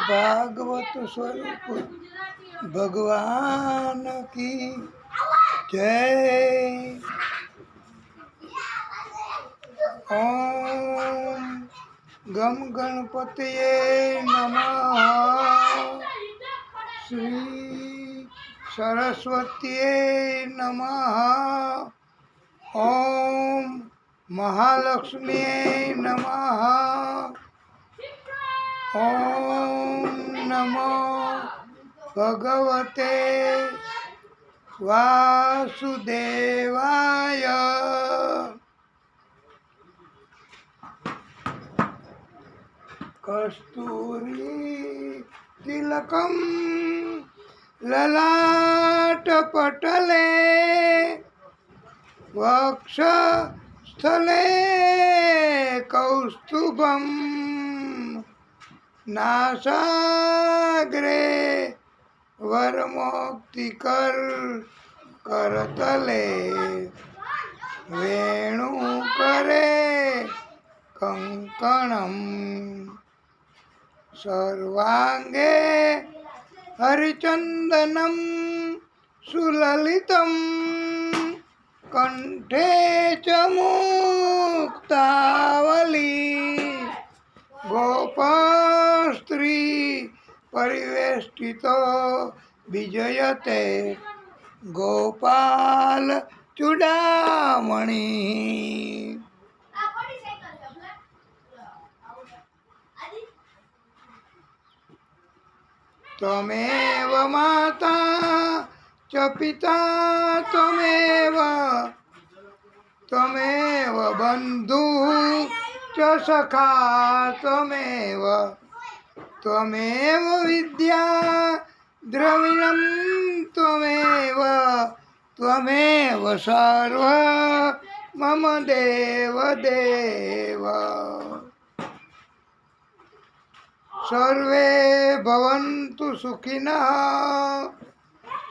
भागवत स्वरूप भगवान की जय। ओम गम गणपतये नमः। श्री सरस्वतीये नमः। ओम महालक्ष्मीये नमः। ओम नमो भगवते वासुदेवाय। कस्तूरी तिलकम ललाटपटले वक्षस्थले कौस्तुभम नासाग्रे वरमोक्तिकर करतले वेणुकरे कंकणम सर्वांगे हरिचंदनम सुललितम कंठे च मुक्तावली गोपस्त्री परिवेष्टितो विजयते गोपाल चूड़ामणि। त्वमेव माता च पिता त्वमेव बन्धुः च सखा त्वमेव विद्या द्रविणं त्वमेव सर्व मम देव देव। सर्वे भवन्तु सुखिनः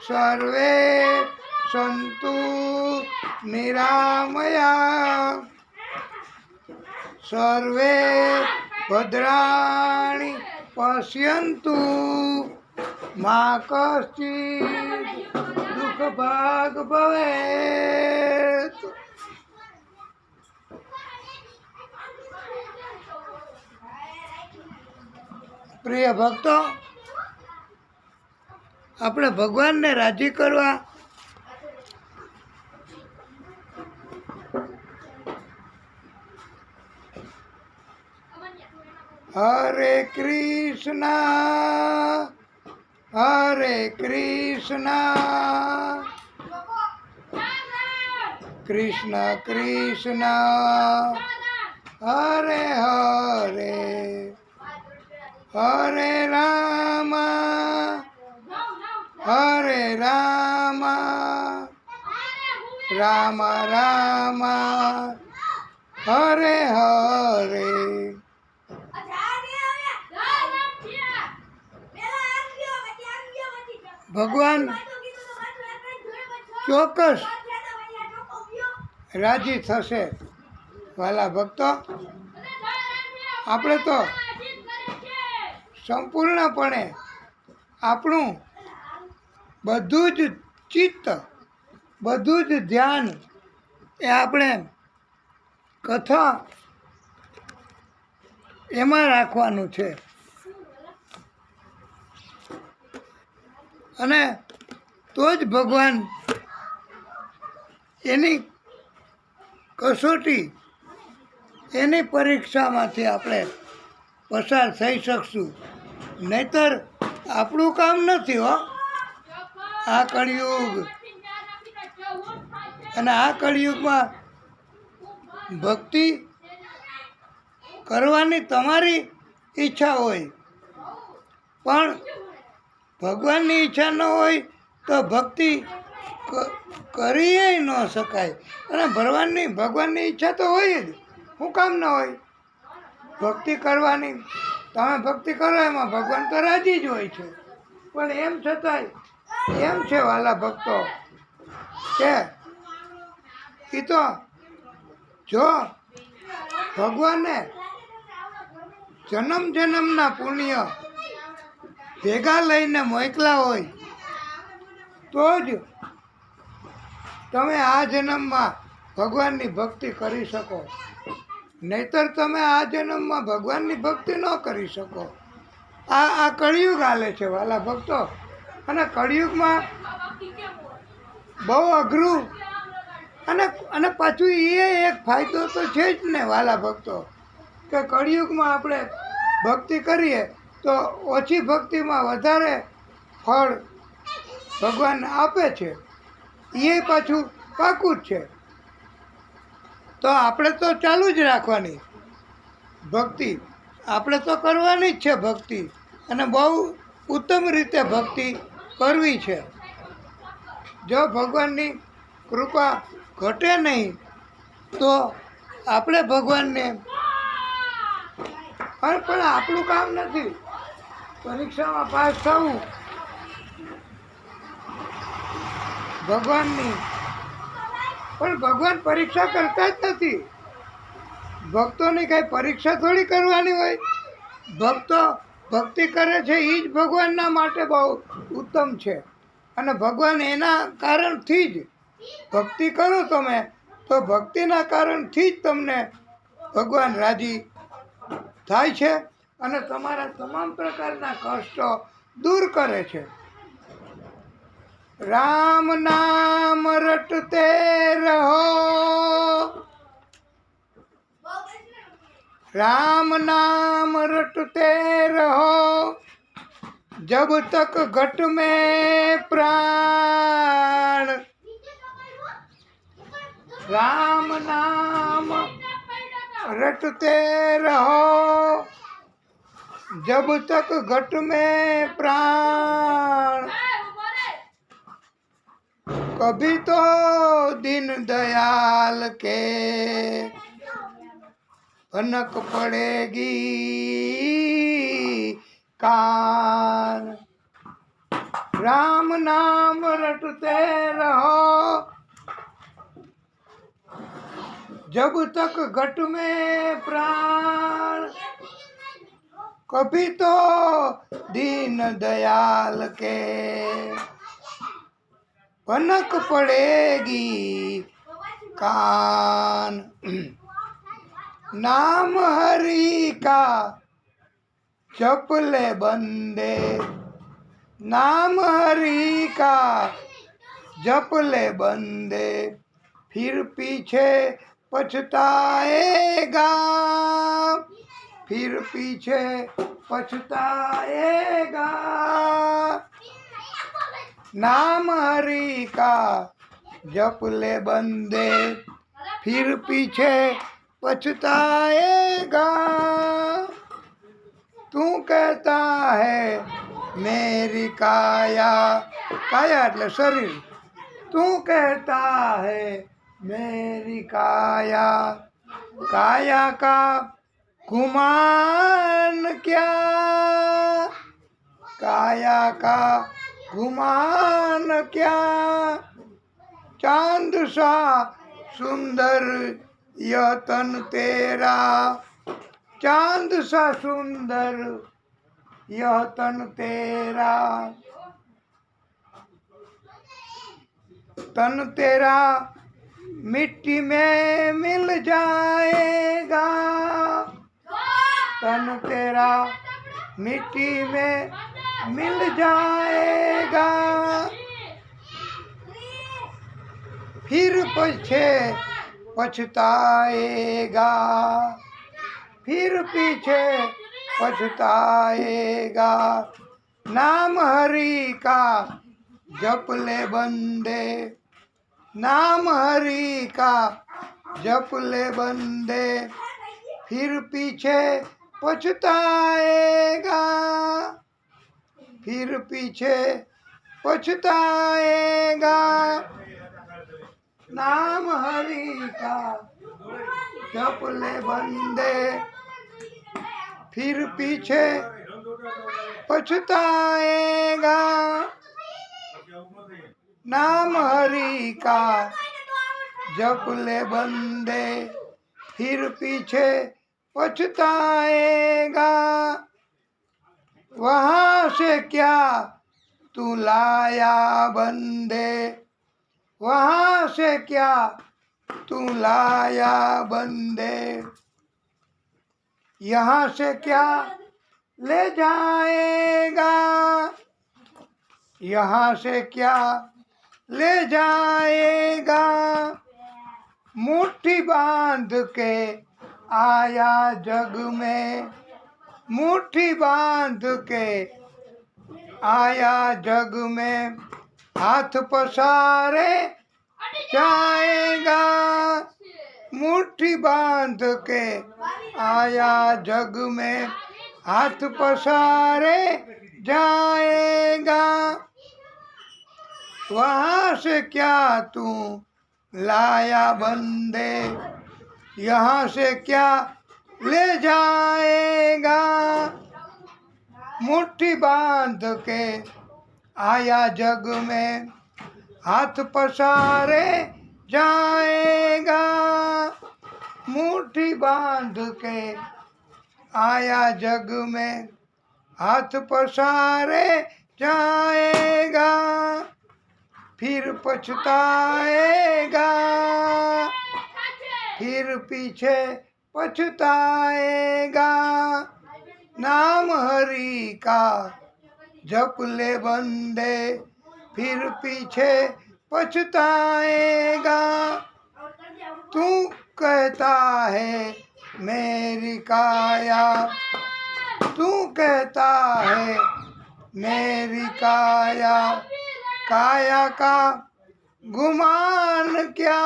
सर्वे सन्तु निरामयाः सर्वे भद्राणि पश्यन्तु मा कश्चित् दुःखभाग् भवेत्। प्रिय भक्तो, આપણે ભગવાનને રાજી કરવા હરે કૃષ્ણ કૃષ્ણ કૃષ્ણ હરે હરે હરે રામ રામ રામ હરે હરે। ભગવાન ચોક્કસ રાજી થશે। વાલા ભક્તો, આપણે તો સંપૂર્ણપણે આપણું બધું જ ચિત્ત, બધું જ ધ્યાન એ આપણે કથા એમાં રાખવાનું છે અને તો જ ભગવાન એની કસોટી, એની પરીક્ષામાંથી આપણે પસાર થઈ શકશું। નહીતર આપણું કામ નથી હો આ કળિયુગ। અને આ કળિયુગમાં ભક્તિ કરવાની તમારી ઈચ્છા હોય પણ ભગવાનની ઈચ્છા ન હોય તો ભક્તિ કરી ન શકાય। અને ભગવાનની ઈચ્છા તો હોય જ, શું કામ ન હોય? ભક્તિ કરવાની, તમે ભક્તિ કરો એમાં ભગવાન તો રાજી જ હોય છે। પણ એમ છતાંય એમ છે વાલા ભક્તો કે એ તો જો ભગવાને જન્મ જન્મના પુણ્ય ભેગા લઈને મોકલા હોય તો જ તમે આ જન્મમાં ભગવાનની ભક્તિ કરી શકો, નહીતર તમે આ જન્મમાં ભગવાનની ભક્તિ ન કરી શકો. આ કળિયુગ હાલે છે વાલા ભક્તો, અને કળિયુગમાં બહુ અઘરું અને પાછું એ એક ફાયદો તો છે જ ને વાલા ભક્તો, કે કળિયુગમાં આપણે ભક્તિ કરીએ તો ઓછી ભક્તિમાં વધારે ફળ ભગવાન આપે છે, એ પાછું પાકું જ છે. તો આપણે તો ચાલુ જ રાખવાની ભક્તિ, આપણે તો કરવાની જ છે ભક્તિ, અને બહુ ઉત્તમ રીતે ભક્તિ કરવી છે. જો ભગવાનની કૃપા ઘટે નહીં તો આપણે ભગવાનને પણ આપણું કામ નથી પરીક્ષામાં પાસ થવું, ભગવાનની. પણ ભગવાન પરીક્ષા કરતા જ નથી. ભક્તોની કાંઈ પરીક્ષા થોડી કરવાની હોય. ભક્તો ભક્તિ કરે છે એ જ ભગવાનના માટે બહુ ઉત્તમ છે, અને ભગવાન એના કારણથી જ ભક્તિ કરો તમે, તો ભક્તિના કારણથી જ તમને ભગવાન રાજી થાય છે અને તમારા તમામ પ્રકારના કષ્ટો દૂર કરે છે. રામ નામ રટતે રહો, राम नाम रटते रहो, जब तक घट में प्राण. राम नाम रटते रहो, जब तक घट में प्राण. कभी तो दीन दयाल के भनक पड़ेगी कान. राम नाम रटते रहो, जब तक घट में प्राण. कभी तो दीन दयाल के भनक पड़ेगी कान. नाम हरि का जप ले बंदे, नाम हरि का जप ले बंदे, फिर पीछे पछताएगा, फिर पीछे पछताएगा. नाम हरि का जप ले बंदे, फिर पीछे पछताएगा. तू कहता है मेरी काया, काया એટલે શરીર. तू कहता है मेरी काया, काया का गुमान क्या, काया का गुमान क्या. चांद सा सुंदर यह तन तेरा, चांद सा सुंदर यह तन तेरा. तन तेरा मिट्टी में मिल जाएगा, तन तेरा मिट्टी में मिल जाएगा. फिर पीछे पछताएगा, फिर पीछे पछताएगा. नाम हरि का जप ले बंदे, नाम हरि का जप ले बंदे, फिर पीछे पछताएगा, फिर पीछे पछताएगा. नाम हरि का जप ले बंदे, फिर पीछे पछताएगा. नाम हरि का जप ले बंदे, फिर पीछे पछताएगा. वहाँ से क्या तू लाया बंदे, वहाँ से क्या तू लाया बंदे, यहाँ से क्या ले जाएगा, यहाँ से क्या ले जाएगा। मुट्ठी बांध के आया जग में, मुट्ठी बांध के आया जग में, हाथ पसारे जाएगा। मुट्ठी बांध के आया जग में, हाथ पसारे जाएगा। वहाँ से क्या तू लाया बंदे, यहाँ से क्या ले जाएगा। मुट्ठी बांध के आया जग में, हाथ पसारे जाएगा। मुट्ठी बांध के आया जग में, हाथ पसारे जाएगा। फिर पछताएगा, फिर पीछे पछताएगा। नाम हरि का जप ले बंदे, फिर पीछे पछताएगा। तू कहता है मेरी काया, तू कहता है मेरी काया, काया का गुमान क्या।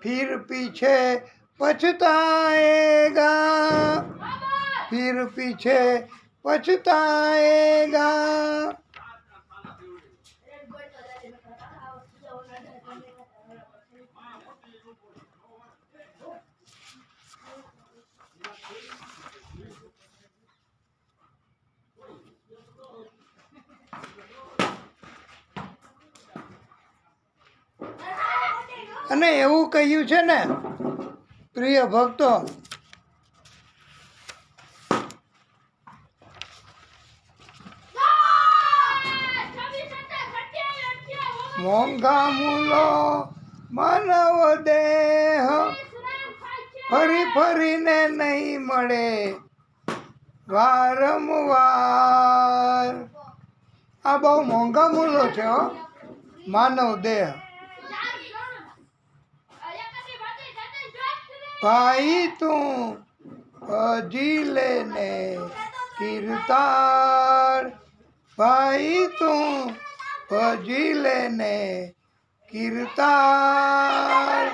फिर पीछे पछताएगा, फिर पीछे पछताएगा। અને એવું કહ્યું છે ને પ્રિય ભક્તો, મોંઘા મૂલો માનવ દેહ, ફરી ફરીને નહીં મળે વારંવાર. આ બહુ મોંઘા મૂલો છે હો, માનવ દેહ. ભાઈ તું ભજી લેને કીર્તાર, ભાઈ તું ભજી લેને કીર્તાર.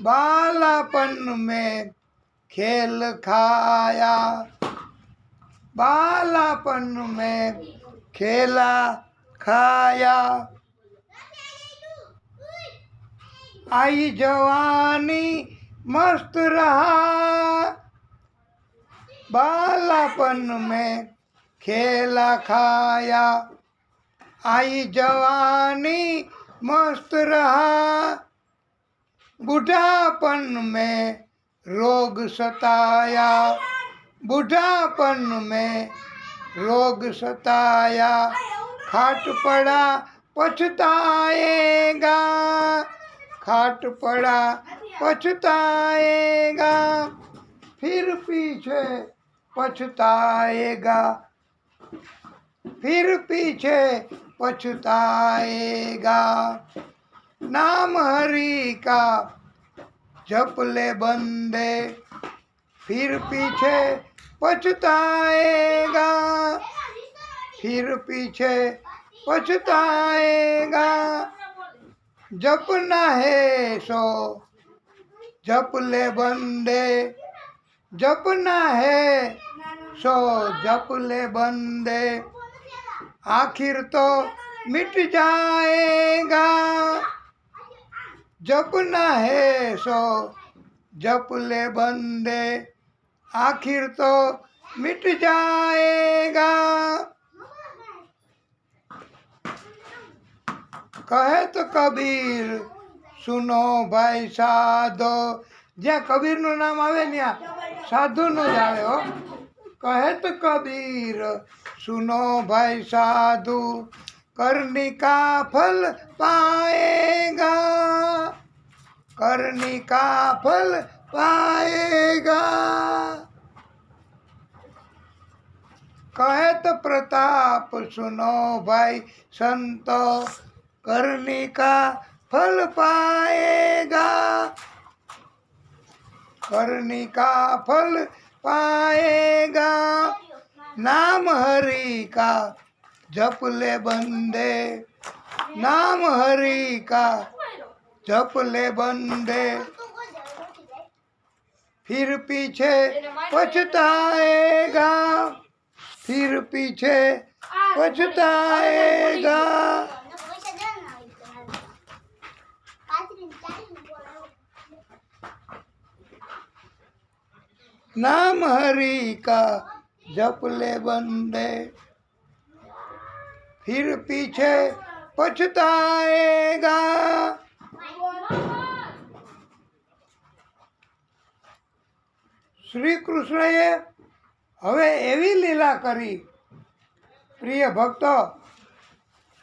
बालापन में खेल खाया, बालापन में खेला खाया. आई जवानी मस्त रहा, बालापन में खेला खाया. आई जवानी मस्त रहा, बुढ़ापन में रोग सताया, बुढ़ापन में रोग सताया. खाट पड़ा पछताएगा, खाट पड़ा पछताएगा. फिर पीछे पछताएगा, फिर पीछे पछताएगा. नाम हरि का जप ले बंदे, फिर पीछे पछताएगा, फिर पीछे पछताएगा. जपना है सो जप ले बंदे, जपना है सो जप ले बंदे. आखिर तो मिट जाएगा, जपना है सो जप ले बंदे. आखिर तो मिट जाएगा. કહે તો કબીર સુનો ભાઈ સાધો, જ્યાં કબીરનું નામ આવે ત્યાં સાધુનું જ આવે હો. કહે તો કબીર સુનો ભાઈ સાધુ, करनी का फल पाएगा, करनी का फल पाएगा। कहे तो प्रताप सुनो भाई संतो, करनी का फल पाएगा, करनी का फल पाएगा। नाम हरि का जप ले बंदे, नाम हरि का जप ले बंदे, फिर पीछे पछताएगा, फिर पीछे पछताएगा। नाम हरि का जप ले बंदे, फिर पीछे पछताएगा। શ્રી કૃષ્ણએ હવે એવી લીલા કરી, પ્રિય ભક્તો,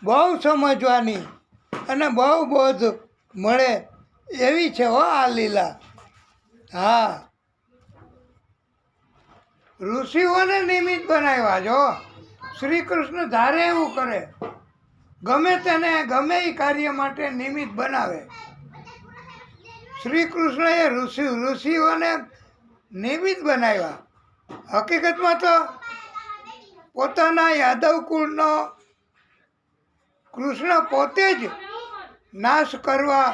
બહુ સમજવાની અને બહુ બોધ મળે એવી છે હો આ લીલા. હા, ઋષિઓને નિમિત્ત બનાવ્યા જો. શ્રી કૃષ્ણ ધારે એવું કરે, ગમે તેને ગમે એ કાર્ય માટે નિમિત્ત બનાવે. શ્રી કૃષ્ણએ ઋષિઓને નિમિત્ત બનાવ્યા. હકીકતમાં તો પોતાના યાદવ કુળનો કૃષ્ણ પોતે જ નાશ કરવા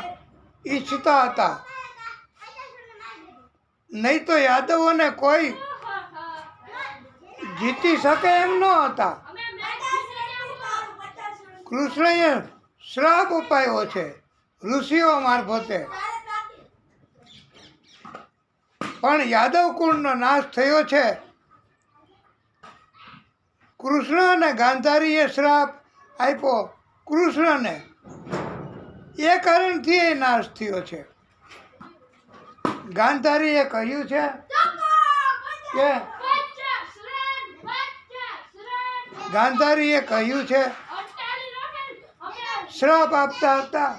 ઈચ્છતા હતા, નહીં તો યાદવોને કોઈ જીતી શકે એમ ન હતા. કૃષ્ણએ શ્રાપ અપાયો છે ઋષિઓ મારફતે, પણ યાદવ કુળનો નાશ થયો છે. કૃષ્ણ અને ગાંધારીએ શ્રાપ આપ્યો કૃષ્ણને, એ કારણથી એ નાશ થયો છે. ગાંધારીએ કહ્યું છે કે ગાંધારીએ કહ્યું છે, શ્રાપ આપતા હતા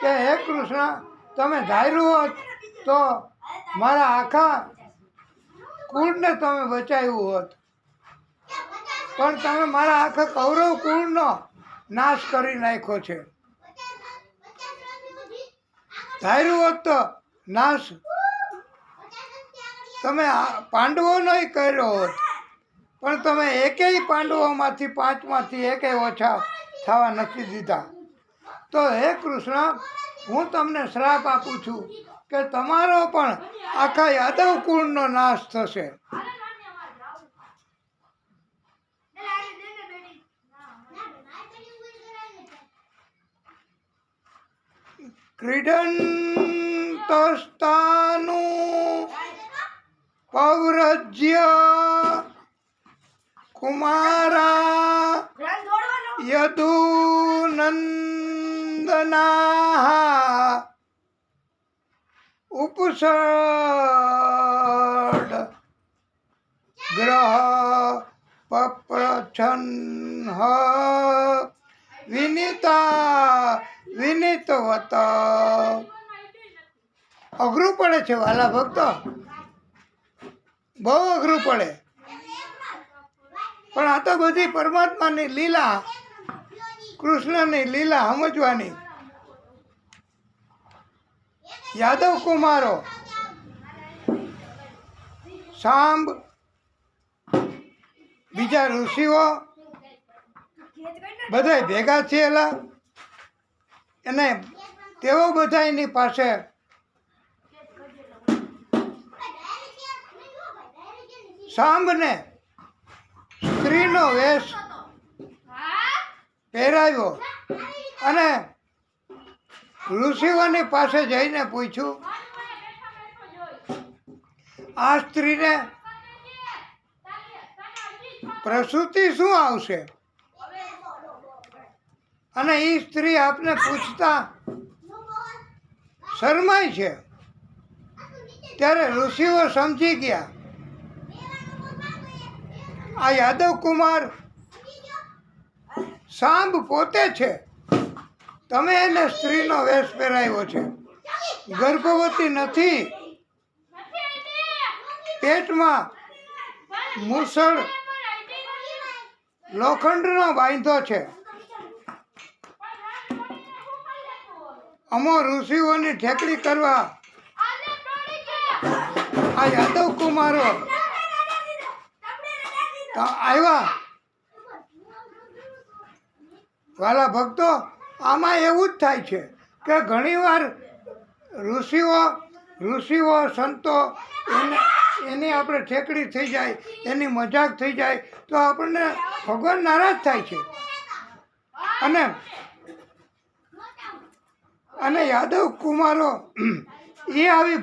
કે હે કૃષ્ણ, તમે ધાર્યું હોત તો મારા આખા કુળને તમે બચાવ્યું હોત, પણ તમે મારા આખા કૌરવ કુળનો નાશ કરી નાખ્યો છે. ધાર્યું હોત તો નાશ તમે પાંડવોનો કર્યો હોત, પણ તમે એકેય પાંડવોમાંથી પાંચમાંથી એકેય ઓછા થવા નથી દીધા. તો હે કૃષ્ણ, હું તમને શ્રાપ આપું છું કે તમારો પણ આખા યાદવ કુળનો નાશ થશે. ક્રીડંતસ્તાનું પૌરજ્ય કુમારા યદુનંદના ઉપસડ ગ્રહ પપ્રછન વિનિતા વિનિતવત. અઘરું પડે છે વાલા ભક્તો, બહુ અઘરું પડે, પણ આ તો બધી પરમાત્માની લીલા, કૃષ્ણની લીલા સમજવાની. યાદવ કુમારો સાંબ, બીજા ઋષિઓ બધા ભેગા થયેલા, અને તેઓ બધા એની પાસે સાંબને સ્ત્રીનો વેશ પહેરાવ્યો અને ઋષિઓની પાસે જઈને પૂછ્યું, આ સ્ત્રીને પ્રસૂતિ શું આવશે? અને એ સ્ત્રી આપને પૂછતા શરમાય છે. ત્યારે ઋષિઓ સમજી ગયા આ યાદવ કુમાર સાંબ પોતે છે. તમે એને સ્ત્રીનો વેશ પહેરાવ્યો છે. ગર્ભવતી નથી, પેટમાં મૂસળ લોખંડનો બાંધો છે. અમો ઋષિઓની ઠેકડી કરવા આ યાદવ કુમારો આવ્યા. વાલા ભક્તો, આમાં એવું જ થાય છે કે ઘણીવાર ઋષિઓ સંતો એની આપણે ઠેકડી થઈ જાય, એની મજાક થઈ જાય તો આપણને ભગવાન નારાજ થાય છે. અને યાદવ કુમારો એ આવી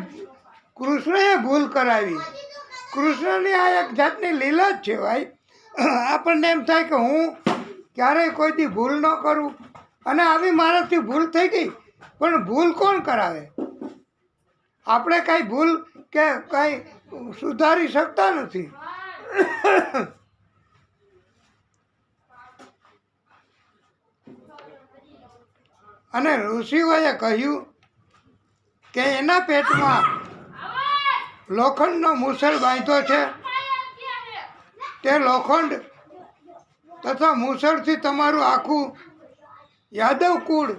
કૃષ્ણએ ભૂલ કરાવી. કૃષ્ણની આ એક જાતની લીલા જ છે ભાઈ. આપણને એમ થાય કે હું ક્યારેય કોઈથી ભૂલ ન કરું, અને આવી મારાથી ભૂલ થઈ ગઈ. પણ ભૂલ કોણ કરાવે? આપણે કાંઈ ભૂલ કે કાંઈ સુધારી શકતા નથી. અને ઋષિઓએ કહ્યું કે એના પેટમાં લોખંડનો મૂસળ બાંધ્યો છે. તે લોખંડ તથા મૂસળથી તમારું આખું યાદવ કુળ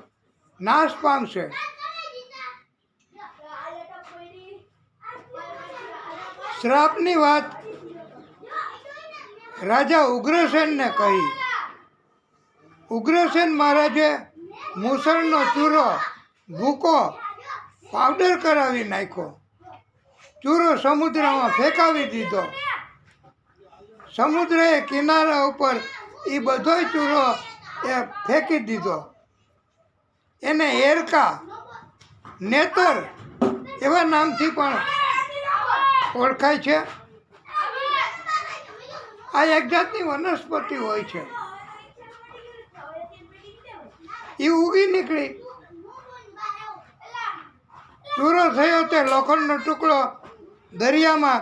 નાશ પામશે. શ્રાપની વાત રાજા ઉગ્રસેનને કહી. ઉગ્રસેન મહારાજે મૂસળનો ચૂરો ભૂકો પાવડર કરાવી નાખ્યો. ચૂરો સમુદ્રમાં ફેંકાવી દીધો. સમુદ્રએ કિનારા ઉપર એ બધોય ચૂરો એ ફેંકી દીધો. એને એરકા નેતર એવા નામથી પણ ઓળખાય છે. આ એક જાતની વનસ્પતિ હોય છે. એ ઉગી નીકળી. ચૂરો થયો તે લોખંડનો ટુકડો દરિયામાં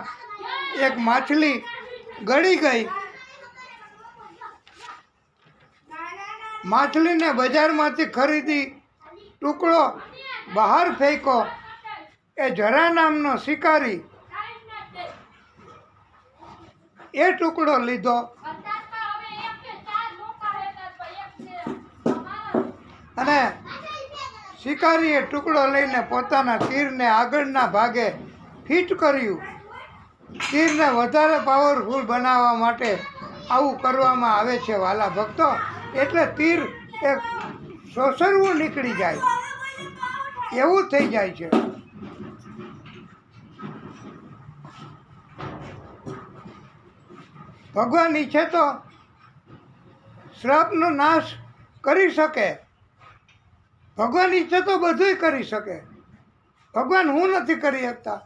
એક માછલી ગળી ગઈ. માછલીને બજારમાંથી ખરીદી ટુકડો બહાર ફેંક્યો. એ જરા નામનો શિકારી એ ટુકડો લીધો અને શિકારીએ ટુકડો લઈને પોતાના તીરને આગળના ભાગે ફિટ કર્યું. તીરને વધારે પાવરફુલ બનાવવા માટે આવું કરવામાં આવે છે વાલા ભક્તો. એટલે તીર એ સોસરવું નીકળી જાય એવું થઈ જાય છે. ભગવાન ઈચ્છે તો શ્રાપનો નાશ કરી શકે. ભગવાન ઈચ્છે તો બધુંય કરી શકે. ભગવાન હું નથી કરી શકતા,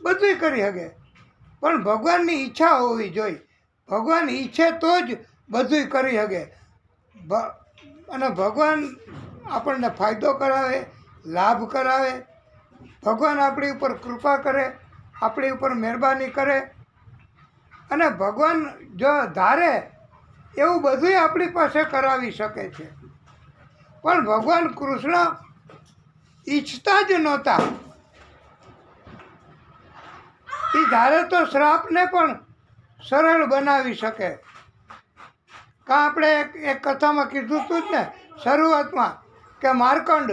બધુંય કરી શકે. પણ ભગવાનની ઈચ્છા હોવી જોઈએ. ભગવાન ઈચ્છે તો જ બધુંય કરી શકે. અને ભગવાન આપણને ફાયદો કરાવે, લાભ કરાવે. ભગવાન આપણી ઉપર કૃપા કરે, આપણી ઉપર મહેરબાની કરે. અને ભગવાન જો ધારે એવું બધુંય આપણી પાસે કરાવી શકે છે. પણ ભગવાન કૃષ્ણ ઈચ્છતા જ નહોતા. એ ધારે તો શ્રાપને પણ સરળ બનાવી શકે. આપણે એક કથામાં કીધું હતું જ ને શરૂઆતમાં કે માર્કંડ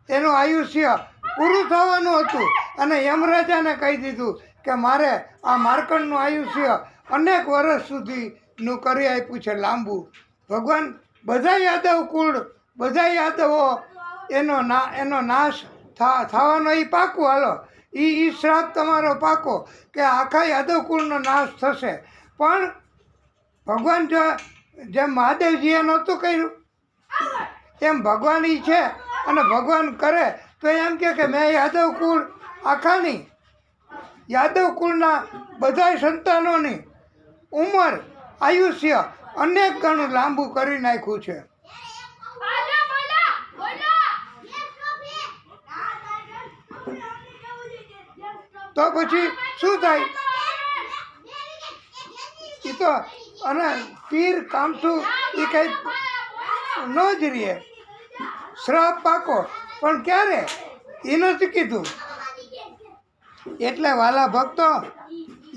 એનું આયુષ્ય પૂરું થવાનું હતું અને યમરાજાને કહી દીધું કે મારે આ માર્કંડનું આયુષ્ય અનેક વર્ષ સુધીનું કરી આપ્યું છે લાંબુ. ભગવાન બધા યાદવ કુળ, બધા યાદવો એનો નાશ થવાનો એ પાકું. હાલો એ શ્રાપ તમારો પાકો કે આખા યાદવ કુળનો નાશ થશે. પણ ભગવાન જો જેમ મહાદેવજીએ નહોતું કર્યું એમ ભગવાન ઈ છે. અને ભગવાન કરે તો એમ કે મેં યાદવ કુળ આખાની યાદવ કુળના બધા સંતાનોની ઉંમર આયુષ્ય અનેક ગણું લાંબુ કરી નાખ્યું છે. તો પછી શું થાય? એ તો અને તીર કામઠું એ કંઈ ન જ રહે. શ્રાપ પાકો પણ ક્યારે એ નથી કીધું. એટલે વાલા ભક્તો,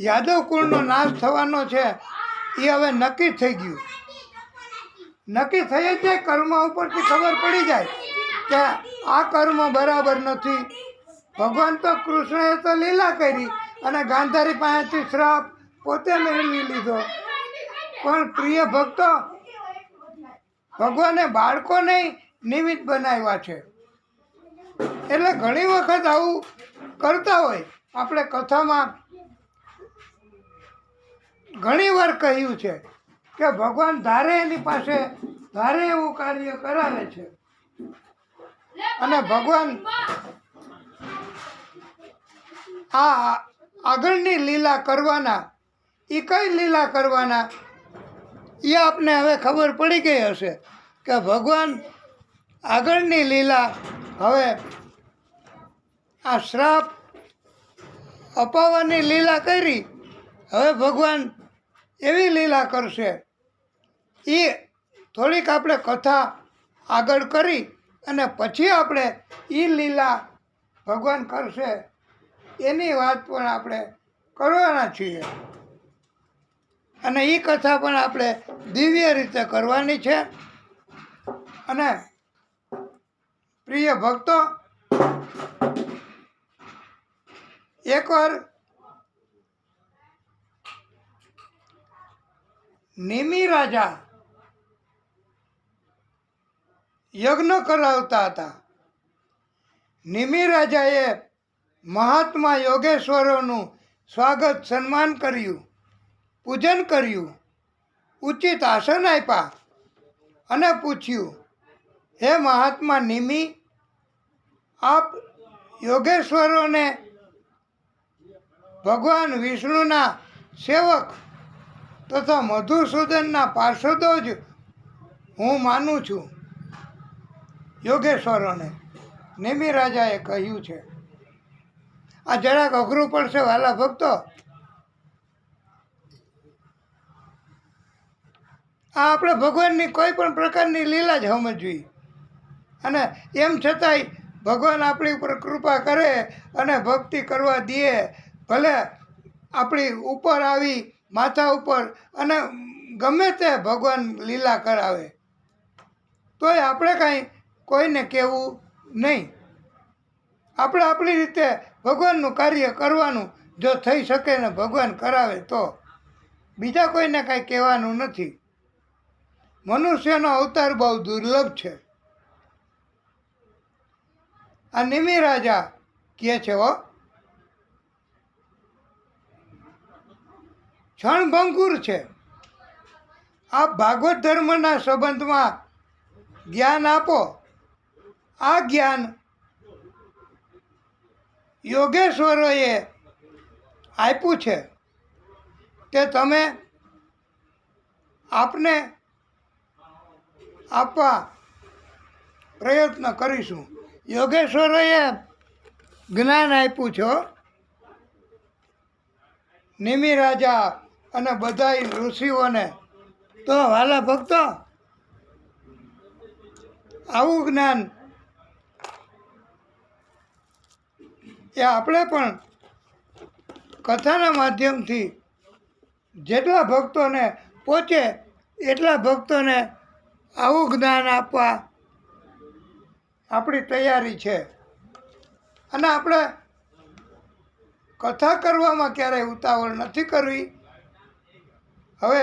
યાદવ કુળનો નાશ થવાનો છે એ હવે નક્કી થઈ ગયું. નક્કી થઈ જ જાય. કર્મ ઉપરથી ખબર પડી જાય કે આ કર્મ બરાબર નથી. ભગવાન તો કૃષ્ણએ તો લીલા કરી અને ગાંધારી પાસેથી શ્રાપ પોતે મેળવી લીધો. પણ પ્રિય ભક્તો, ભગવાને બાળકોને નિમિત્ત બનાવ્યા છે. એટલે ઘણી વખત આવું કરતા હોય. આપણે કથામાં ઘણી વાર કહ્યું છે કે ભગવાન ધારે એની પાસે ધારે એવું કાર્ય કરાવે છે. અને ભગવાન આ આગળની લીલા કરવાના, એ કઈ લીલા કરવાના એ આપને હવે ખબર પડી ગઈ હશે કે ભગવાન આગળની લીલા હવે આ શ્રાપ અપાવવાની લીલા કરી. હવે ભગવાન એવી લીલા કરશે. એ થોડીક આપણે કથા આગળ કરી અને પછી આપણે એ લીલા ભગવાન કરશે એની વાત પણ આપણે કરવાના છીએ. અને એ કથા પણ આપણે દિવ્ય રીતે કરવાની છે. અને પ્રિય ભક્તો, એકવાર નિમિ રાજા યજ્ઞ કરાવતા હતા. નિમિ રાજાએ મહાત્મા યોગેશ્વરોનું સ્વાગત સન્માન કર્યું, પૂજન કર્યું, ઉચિત આસન આપ્યા અને પૂછ્યું, હે મહાત્મા નિમિ, આપ યોગેશ્વરોને ભગવાન વિષ્ણુના સેવક તથા મધુસૂદનના પાર્ષદો જ હું માનું છું. યોગેશ્વરોને નિમિ રાજાએ કહ્યું છે. આ જરાક અઘરું પડશે વાલા ભક્તો. આ આપણે ભગવાનની કોઈ પણ પ્રકારની લીલા જ સમજવી. અને એમ છતાંય ભગવાન આપણી ઉપર કૃપા કરે અને ભક્તિ કરવા દે. ભલે આપણી ઉપર આવી માથા ઉપર અને ગમે તે ભગવાન લીલા કરાવે તોય આપણે કાંઈ કોઈને કહેવું નહીં. આપણે આપણી રીતે ભગવાનનું કાર્ય કરવાનું. જો થઈ શકે ને ભગવાન કરાવે તો. બીજા કોઈને કાંઈ કહેવાનું નથી. મનુષ્યનો અવતાર બહુ દુર્લભ છે. આ નિમિ રાજા કહે છે, હો ક્ષણભંગુર છે. આપ ભાગવત ધર્મના સંબંધમાં જ્ઞાન આપો. આ જ્ઞાન યોગેશ્વરોએ આપ્યું છે તે તમે આપને આપવા પ્રયત્ન કરીશું. યોગેશ્વરોએ જ્ઞાન આપ્યું છે. નિમિ રાજા અને બધા ઋષિઓને. તો વાલા ભક્તો, આવું જ્ઞાન એ આપણે પણ કથાના માધ્યમથી જેટલા ભક્તોને પહોંચે એટલા ભક્તોને આવું જ્ઞાન આપવા આપણી તૈયારી છે. અને આપણે કથા કરવામાં ક્યારેય ઉતાવળ નથી કરવી. હવે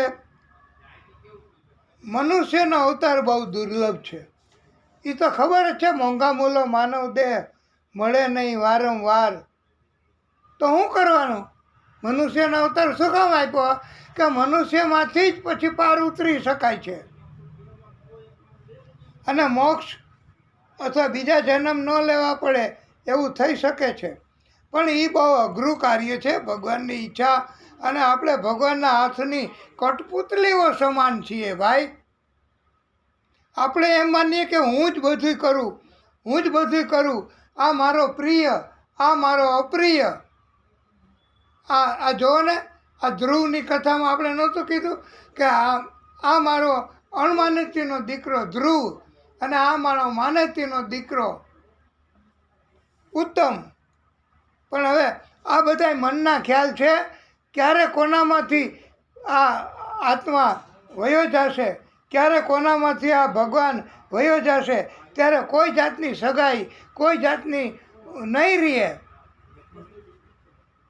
મનુષ્યનો અવતાર બહુ દુર્લભ છે. એ તો ખબર જ છે. મોંઘા મૂલો માનવ દેહ મળે નહીં વારંવાર. તો શું કરવાનું? મનુષ્યનો અવતાર શું કામ આપ્યો? કે મનુષ્યમાંથી જ પછી પાર ઉતરી શકાય છે. અને મોક્ષ અથવા બીજા જન્મ ન લેવા પડે એવું થઈ શકે છે. પણ એ બહુ અઘરું કાર્ય છે. ભગવાનની ઈચ્છા અને આપણે ભગવાનના હાથની કઠપુતલીઓ સમાન છીએ ભાઈ. આપણે એમ માનીએ કે હું જ બધું કરું, હું જ બધું કરું. આ મારો પ્રિય, આ મારો અપ્રિય. આ જુઓ ને, આ ધ્રુવની કથામાં આપણે નહોતું કીધું કે આ મારો અણમાનસીનો દીકરો ધ્રુવ અને આ મારો માનસીનો દીકરો ઉત્તમ. પણ હવે આ બધા મનના ખ્યાલ છે. ક્યારે કોનામાંથી આ આત્મા વયો જશે, ક્યારે કોનામાંથી આ ભગવાન વયો જશે, ત્યારે કોઈ જાતની સગાઈ, કોઈ જાતની નહીં રહે.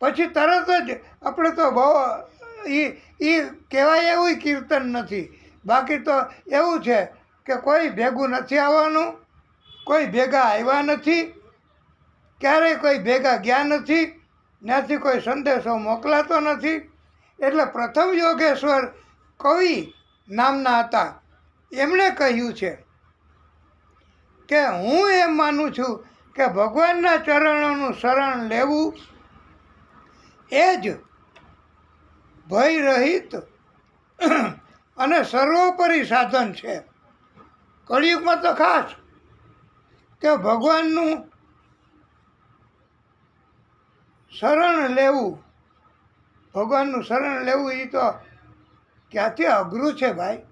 પછી તરત જ આપણે તો બહુ એ કહેવાય એવું કીર્તન નથી. બાકી તો એવું છે કે કોઈ ભેગું નથી આવવાનું, કોઈ ભેગા આવ્યા નથી, ક્યારેય કોઈ ભેગા ગયા નથી, ત્યાંથી કોઈ સંદેશો મોકલાતો નથી. એટલે પ્રથમ યોગેશ્વર કવિ નામના હતા. એમણે કહ્યું છે કે હું એમ માનું છું કે ભગવાનના ચરણોનું શરણ લેવું એ જ ભય રહિત અને સર્વોપરી સાધન છે. કળિયુગમાં તો ખાસ કે ભગવાનનું શરણ લેવું, ભગવાનનું શરણ લેવું એ તો ક્યાંથી અઘરું છે ભાઈ.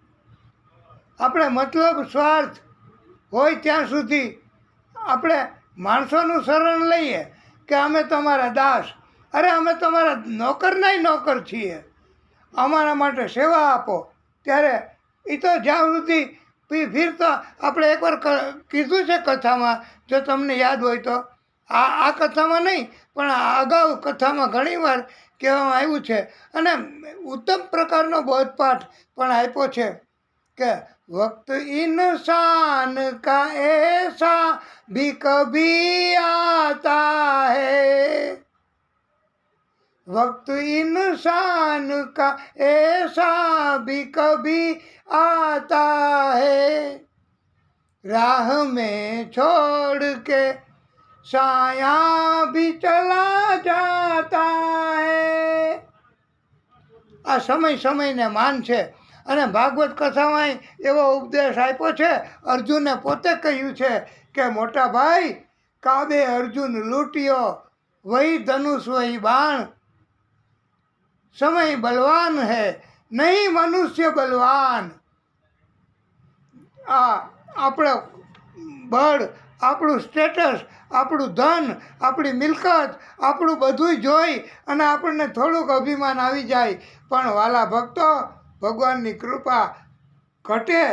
આપણે મતલબ સ્વાર્થ હોય ત્યાં સુધી આપણે માણસોનું શરણ લઈએ કે અમે તમારા દાસ, અરે અમે તમારા નોકરનાય નોકર છીએ, અમારા માટે સેવા આપો. ત્યારે એ તો જ્યાં સુધી ફીર તો આપણે એકવાર કીધું છે કથામાં, જો તમને યાદ હોય તો, આ કથામાં નહીં પણ અગાઉ કથામાં ઘણીવાર કહેવામાં આવ્યું છે. અને ઉત્તમ પ્રકારનો બોધપાઠ પણ આપ્યો છે કે વક્ત ઇન્સાન કા એસા ભી કભી આતા હૈ, वक्त इंसान का ऐसा भी कभी आता है, राह में छोड़ के साया भी चला जाता है. આ સમય સમયને માન છે. અને ભાગવત કથામાં એવો ઉપદેશ આપ્યો છે. અર્જુને પોતે કહ્યું છે કે મોટા ભાઈ, કાબે અર્જુન લૂંટ્યો, વહી ધનુષ વહી બાણ, સમય બલવાન હૈ નહીં મનુષ્ય બલવાન. આપણો બળ, આપણું સ્ટેટસ, આપણું ધન, આપણી મિલકત, આપણું બધું જોઈ અને આપણને થોડુંક અભિમાન આવી જાય. પણ વાલા ભક્તો, ભગવાનની કૃપા ઘટે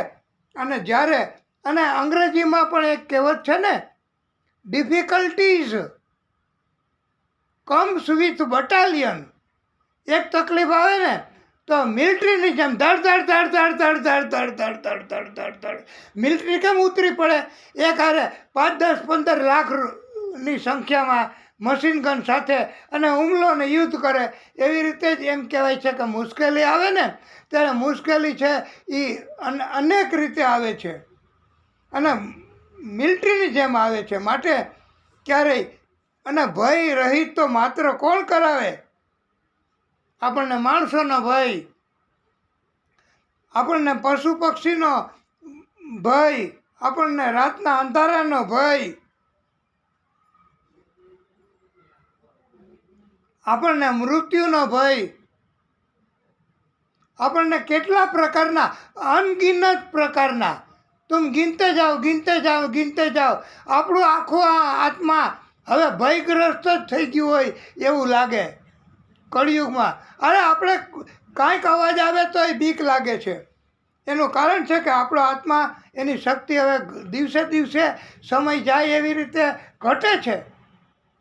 અને જ્યારે, અને અંગ્રેજીમાં પણ એક કહેવત છે ને, ડિફિકલ્ટીઝ કમ્સ વિથ બટાલિયન. એક તકલીફ આવે ને તો મિલિટરીની જેમ ધડ ધડ ધડ ધડ ધડ ધડ ધડ ધડ ધડ ધડ ધડ મિલિટરી કેમ ઉતરી પડે, એક હારે 5, 10, 15 લાખની સંખ્યામાં મશીન ગન સાથે અને હુમલો ને યુદ્ધ કરે. એવી રીતે જ એમ કહેવાય છે કે મુશ્કેલી આવે ને ત્યારે મુશ્કેલી છે એ અનેક રીતે આવે છે અને મિલિટરીની જેમ આવે છે. માટે ક્યારેય, અને ભય રહિત તો માત્ર કોણ કરાવે? આપણને માણસોનો ભય, આપણને પશુ પક્ષીનો ભય, આપણને રાતના અંધારાનો ભય, આપણને મૃત્યુનો ભય, આપણને કેટલા પ્રકારના, અનગિનત પ્રકારના, तुम गिनते जाओ गिनते जाओ गिनते जाओ. આપણું આખું આત્મા હવે ભયગ્રસ્ત જ થઈ ગયું હોય એવું લાગે કળિયુગમાં. અરે આપણે કાંઈક અવાજ આવે તો એ બીક લાગે છે. એનું કારણ છે કે આપણો આત્મા, એની શક્તિ હવે દિવસે દિવસે સમય જાય એવી રીતે ઘટે છે.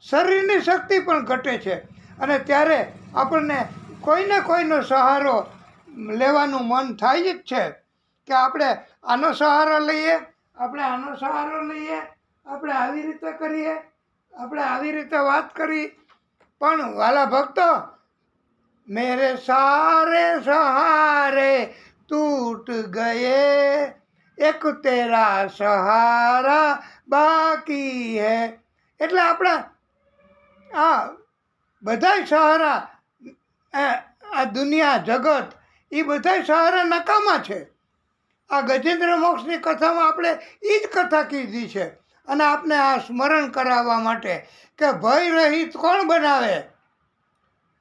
શરીરની શક્તિ પણ ઘટે છે. અને ત્યારે આપણને કોઈને કોઈનો સહારો લેવાનું મન થાય જ છે કે આપણે આનો સહારો લઈએ, આપણે આનો સહારો લઈએ, આપણે આવી રીતે કરીએ, આપણે આવી રીતે વાત કરી. પણ વાલા ભક્તો, મેરે સારે સહારે ટૂટ ગયે, એક તેરા સહારા બાકી હૈ. એટલે આપણા આ બધાય સહારા, આ દુનિયા જગત, એ બધાય સહારા નકામા છે. આ ગજેન્દ્ર મોક્ષની કથામાં આપણે એ જ કથા કીધી છે. અને આપને આ સ્મરણ કરાવવા માટે કે ભય રહિત કોણ બનાવે?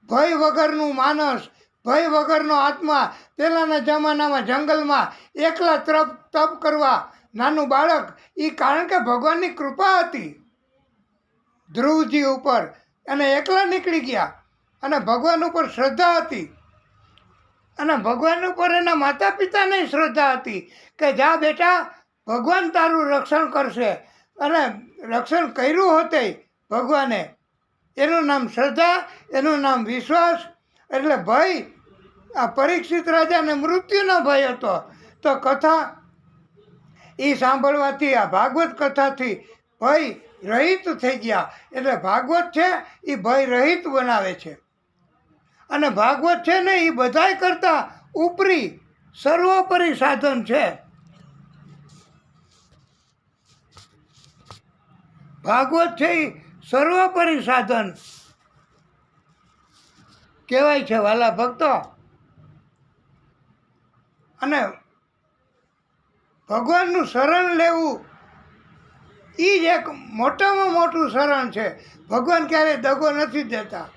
ભય વગરનું માનસ, ભય વગરનો આત્મા. પહેલાંના જમાનામાં જંગલમાં એકલા તપ કરવા નાનું બાળક, એ કારણ કે ભગવાનની કૃપા હતી ધ્રુવજી ઉપર, અને એકલા નીકળી ગયા. અને ભગવાન ઉપર શ્રદ્ધા હતી, અને ભગવાન ઉપર એના માતા પિતાની શ્રદ્ધા હતી કે જા બેટા, ભગવાન તારું રક્ષણ કરશે. અને રક્ષણ કર્યું હોતે ભગવાને. એનું નામ શ્રદ્ધા, એનું નામ વિશ્વાસ. એટલે ભય, આ પરીક્ષિત રાજાને મૃત્યુનો ભય હતો. તો કથા એ સાંભળવાથી, આ ભાગવત કથાથી ભય રહિત થઈ ગયા. એટલે ભાગવત છે એ ભય રહિત બનાવે છે. અને ભાગવત છે ને એ બધાય કરતાં ઉપરી સર્વોપરી સાધન છે. ભાગવત છે એ સર્વોપરી સાધન કહેવાય છે વાલા ભક્તો. અને ભગવાનનું શરણ લેવું એ જ એક મોટામાં મોટું શરણ છે. ભગવાન ક્યારેય દગો નથી દેતા.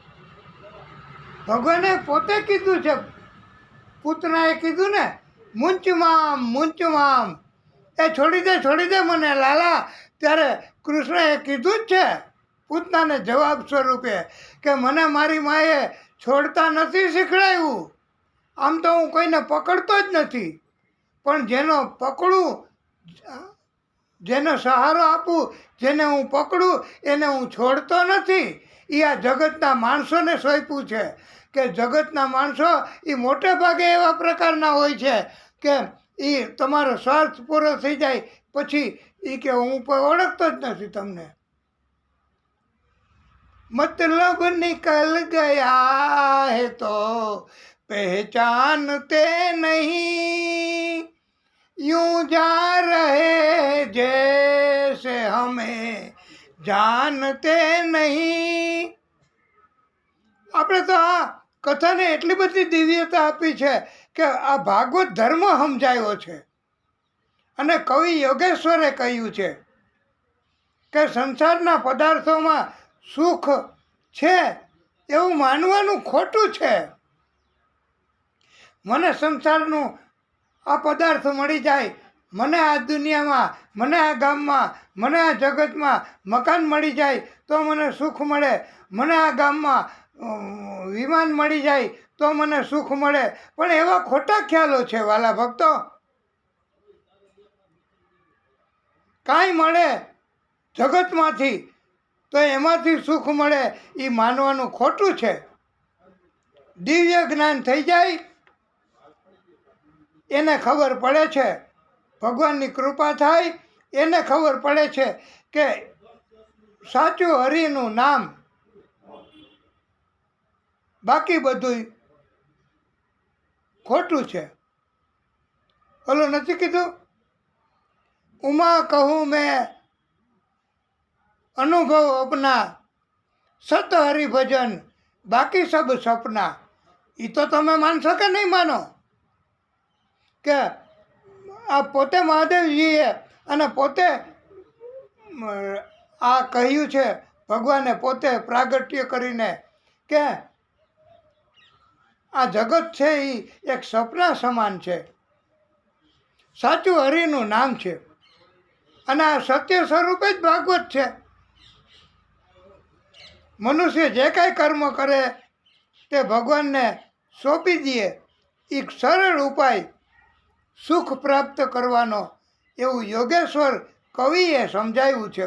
ભગવાને પોતે કીધું છે, પૂતનાએ કીધું ને, મુંચમામ મુંચમામ, એ છોડી દે મને લાલા. ત્યારે કૃષ્ણએ કીધું જ છે પૂતનાને જવાબ સ્વરૂપે કે મને મારી માએ છોડતા નથી શીખડાવ્યું. આમ તો હું કોઈને પકડતો જ નથી, પણ જેનો પકડું, જેનો સહારો આપું, જેને હું પકડું એને હું છોડતો નથી. એ આ જગતના માણસોને સોંપ્યું છે કે જગતના માણસો એ મોટે ભાગે એવા પ્રકારના હોય છે કે એ તમારો સ્વાર્થ પૂરો થઈ જાય પછી એ કે હું ઓળખતો જ નથી તમને. મતલબ નિકલ ગયા હે તો પહેચાનતે નહીં, यूं जा रहे जैसे हमें जानते નહીં. આપણે તો આ કથાને એટલી બધી દિવ્યતા આપી છે કે આ ભાગવત ધર્મ સમજાયો છે. અને કવિ યોગેશ્વરે કહ્યું છે કે સંસારના પદાર્થોમાં સુખ છે એવું માનવાનું ખોટું છે. મને સંસારનું આ પદાર્થ મળી જાય, મને આ દુનિયામાં, મને આ ગામમાં, મને આ જગતમાં મકાન મળી જાય તો મને સુખ મળે, મને આ ગામમાં વિમાન મળી જાય તો મને સુખ મળે. પણ એવા ખોટા ખ્યાલો છે વાલા ભક્તો. કાંઈ મળે જગતમાંથી તો એમાંથી સુખ મળે એ માનવાનું ખોટું છે. દિવ્ય જ્ઞાન થઈ જાય એને ખબર પડે છે, ભગવાનની કૃપા થાય એને ખબર પડે છે કે સાચું હરિનું નામ, બાકી બધું ખોટું છે. ઓલું નથી કીધું, ઉમા કહું મેં અનુભવ અપના, સત હરિભજન બાકી સબ સપના. એ તો તમે માનશો કે નહીં માનો કે આ પોતે મહાદેવજીએ અને પોતે આ કહ્યું છે, ભગવાને પોતે પ્રાગટ્ય કરીને કે આ જગત છે એ એક સપના સમાન છે, સાચું હરિનું નામ છે. અને આ સત્ય સ્વરૂપે જ ભાગવત છે. મનુષ્ય જે કાંઈ કર્મ કરે તે ભગવાનને સોંપી દે, એક સરળ ઉપાય સુખ પ્રાપ્ત કરવાનો, એવું યોગેશ્વર કવિએ સમજાવ્યું છે.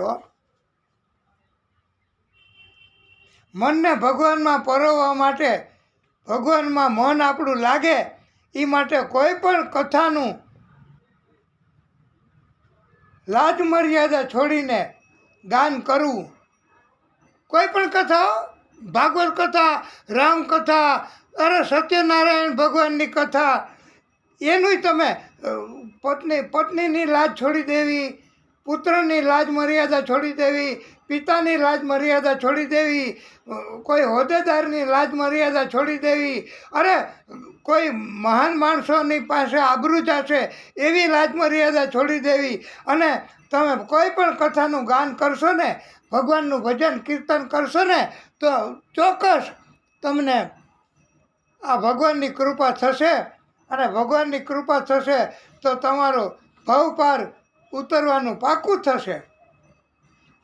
મનને ભગવાનમાં પરોવવા માટે, ભગવાનમાં મન આપણું લાગે એ માટે કોઈ પણ કથાનું લાજ મર્યાદા છોડીને ગાન કરવું. કોઈ પણ કથા, ભાગવત કથા, રામકથા, અરે સત્યનારાયણ ભગવાનની કથા, એનું તમે પત્નીની લાજ છોડી દેવી, પુત્રની લાજ મર્યાદા છોડી દેવી, પિતાની લાજ મર્યાદા છોડી દેવી, કોઈ હોદ્દેદારની લાજ મર્યાદા છોડી દેવી, અરે કોઈ મહાન માણસોની પાસે આબરૂ જશે એવી લાજ મર્યાદા છોડી દેવી. અને તમે કોઈ પણ કથાનું ગાન કરશો ને, ભગવાનનું ભજન કીર્તન કરશો ને તો ચોક્કસ તમને આ ભગવાનની કૃપા થશે, અને ભગવાનની કૃપા થશે તો તમારું ભવ પાર ઉતરવાનું પાકું થશે.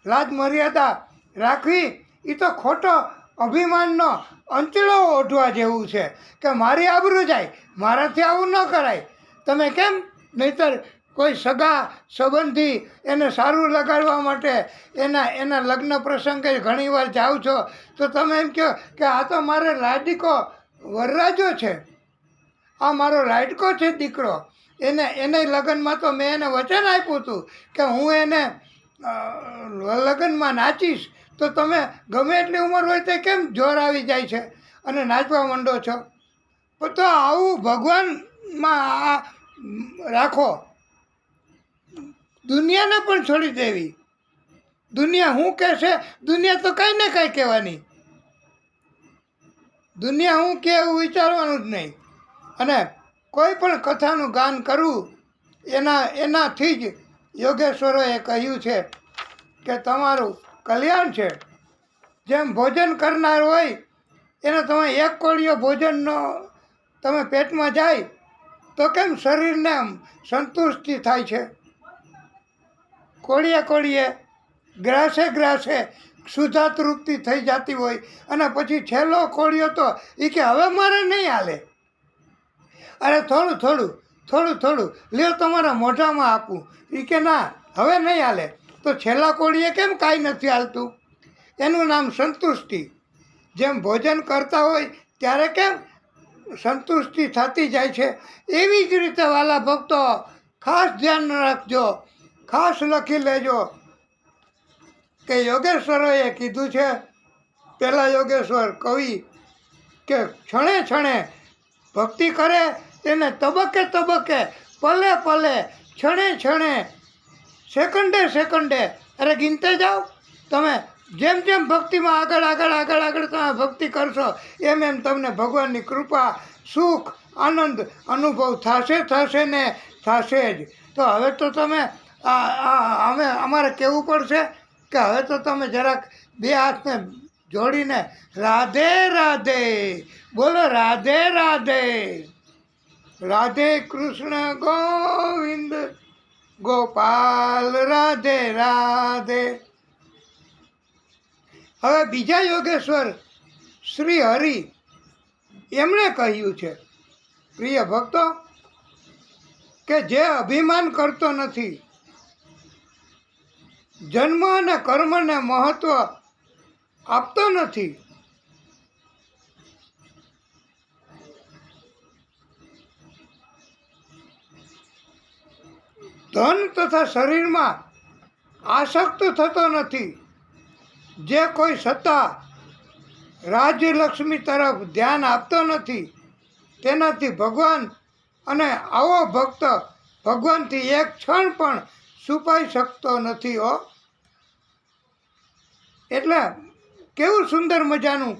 લાજ મર્યાદા રાખવી એ તો ખોટો અભિમાનનો અંચળો ઓઢવા જેવું છે કે મારી આબરૂ જાય, મારાથી આવું ન કરાય. તમે કેમ નહીંતર કોઈ સગા સંબંધી એને સારું લગાડવા માટે એના લગ્ન પ્રસંગે ઘણીવાર જાઓ છો તો તમે એમ કહો કે આ તો મારે લાડકો વરરાજો છે, આ મારો લાડકો છે દીકરો, એને લગ્નમાં તો મેં એને વચન આપ્યું હતું કે હું એને લગ્નમાં નાચીશ. તો તમે ગમે એટલી ઉંમર હોય તો કેમ જોર આવી જાય છે અને નાચવા માંડો છો? તો આવું ભગવાનમાં આ રાખો. દુનિયાને પણ છોડી દેવી. દુનિયા શું કહેશે? દુનિયા તો કાંઈ ને કાંઈ કહેવાની. દુનિયા હું કે એવું વિચારવાનું જ નહીં. અને કોઈ પણ કથાનું ગાન કરવું એનાથી જ યોગેશ્વરોએ કહ્યું છે કે તમારું કલ્યાણ છે. જેમ ભોજન કરનાર હોય એને તમે એક કોળિયો ભોજનનો તમે પેટમાં જાય તો કેમ શરીરને સંતુષ્ટિ થાય છે? કોળીએ કોળીએ ગ્રાસે સુધા તૃપ્તિ થઈ જતી હોય અને પછી છેલ્લો કોળિયો તો એ કે હવે મારે નહીં હાલે, અરે થોડું લ્યો તમારા મોઢામાં આપું, એ કે ના હવે નહીં હાલે. તો છેલ્લા કોળીએ કેમ કાંઈ નથી હાલતું? એનું નામ સંતુષ્ટિ. જેમ ભોજન કરતા હોય ત્યારે કેમ સંતુષ્ટિ થતી જાય છે, એવી જ રીતે વાલા ભક્તો ખાસ ધ્યાન રાખજો, ખાસ લખી લેજો કે યોગેશ્વરોએ કીધું છે, પહેલાં યોગેશ્વર કવિ કે ક્ષણે ક્ષણે ભક્તિ કરે એને તબક્કે પલે ક્ષણે સેકન્ડે અરે ગીનતે જાઓ. તમે જેમ ભક્તિમાં આગળ તમે ભક્તિ કરશો એમ તમને ભગવાનની કૃપા, સુખ, આનંદ અનુભવ થશે ને થશે જ. તો હવે તો તમે અમારે કહેવું પડશે કે હવે તો તમે જરાક બે હાથને જોડીને રાધે રાધે બોલો, રાધે રાધે. રાધે કૃષ્ણ ગોવિંદ ગોપાલ રાધે રાધે. હવે બીજા યોગેશ્વર શ્રી હરિ એમણે કહ્યું છે, પ્રિય ભક્તો, કે જે અભિમાન કરતો નથી, જન્મ અને કર્મને મહત્વ આપતો નથી, ધન તથા શરીરમાં આસક્ત થતો નથી, જે કોઈ સત્તા રાજ્યલક્ષ્મી તરફ ધ્યાન આપતો નથી, તેનાથી ભગવાન અને આવો ભક્ત ભગવાનથી એક ક્ષણ પણ છુપાઈ શકતો નથી. એટલે કેવું સુંદર મજાનું